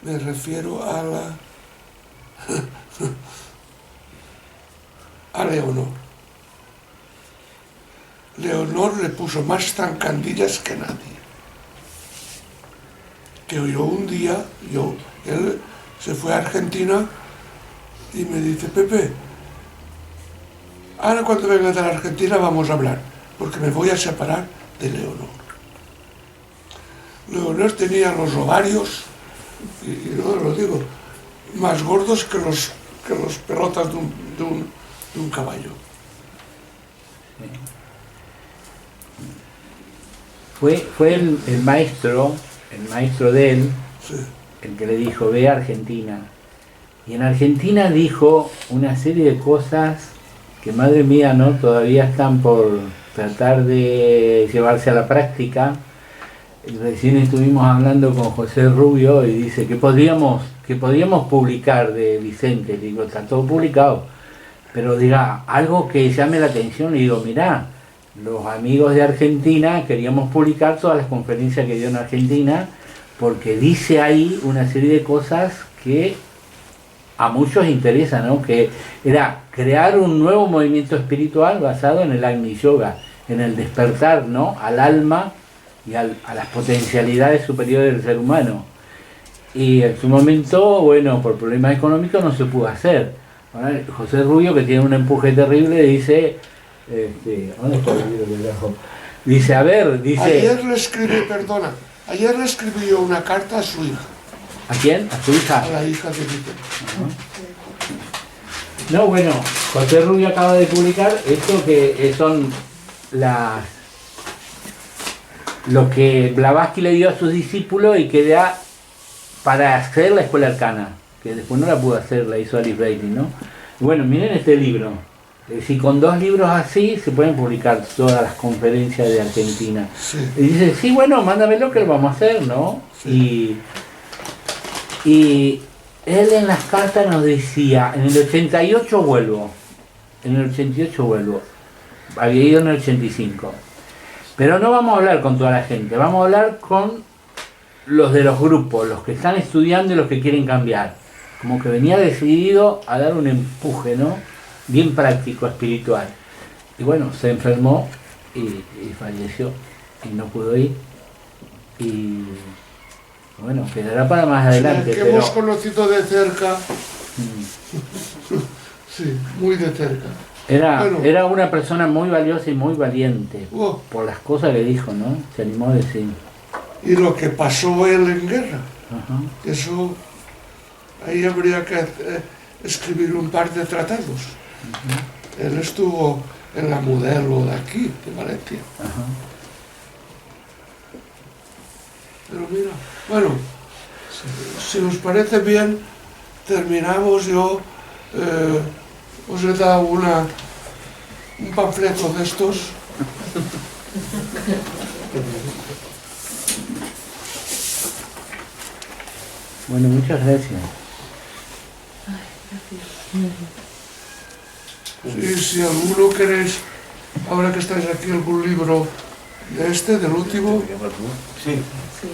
Me refiero a Leonor. Leonor le puso más zancadillas que nadie. Que yo un día, él se fue a Argentina y me dice, Pepe, ahora cuando venga de la Argentina vamos a hablar, porque me voy a separar de Leonor. Leonor tenía los ovarios, y no lo digo, más gordos que los pelotas de un caballo. Fue el maestro de él, Sí. el que le dijo, ve a Argentina. Y en Argentina dijo una serie de cosas que, madre mía, ¿no?, todavía están por tratar de llevarse a la práctica. Recién estuvimos hablando con José Rubio y dice que podríamos publicar de Vicente. Le digo, está todo publicado, pero diga algo que llame la atención. Le digo, mirá, los amigos de Argentina queríamos publicar todas las conferencias que dio en Argentina, porque dice ahí una serie de cosas que a muchos interesa, ¿no? Que era crear un nuevo movimiento espiritual basado en el Agni Yoga, en el despertar, ¿no?, al alma y a las potencialidades superiores del ser humano. Y en su momento, bueno, por problemas económicos no se pudo hacer. Ahora, José Rubio, que tiene un empuje terrible, dice, ¿dónde está el libro que dejo? Dice, a ver, dice... Ayer le escribí yo una carta a su hija. ¿A quién? ¿A su hija? A la hija de Vicente. No, bueno, José Rubio acaba de publicar esto que son lo que Blavatsky le dio a sus discípulos y que da para hacer la escuela arcana, que después no la pudo hacer, la hizo Alice Bailey, ¿no? Bueno, miren este libro. Si con 2 libros así se pueden publicar todas las conferencias de Argentina. Sí. Y dice, sí, bueno, mándamelo que lo vamos a hacer, ¿no? Sí. Y él en las cartas nos decía, en el 88 vuelvo, había ido en el 85. Pero no vamos a hablar con toda la gente, vamos a hablar con los de los grupos, los que están estudiando y los que quieren cambiar. Como que venía decidido a dar un empuje, ¿no?, bien práctico, espiritual. Y bueno, se enfermó y falleció y no pudo ir. Y bueno, quedará para más adelante. Que hemos conocido de cerca. Sí, muy de cerca. Era una persona muy valiosa y muy valiente por las cosas que dijo, ¿no? Se animó a decir. Y lo que pasó él en guerra. Eso, ahí habría que escribir un par de tratados. Él estuvo en la Modelo de aquí, de Valencia. Pero mira, bueno, si os parece bien, terminamos. Yo os he dado un panfleto de estos. Bueno, muchas gracias. Y si alguno queréis, ahora que estáis aquí, algún libro del último. Sí. Sí.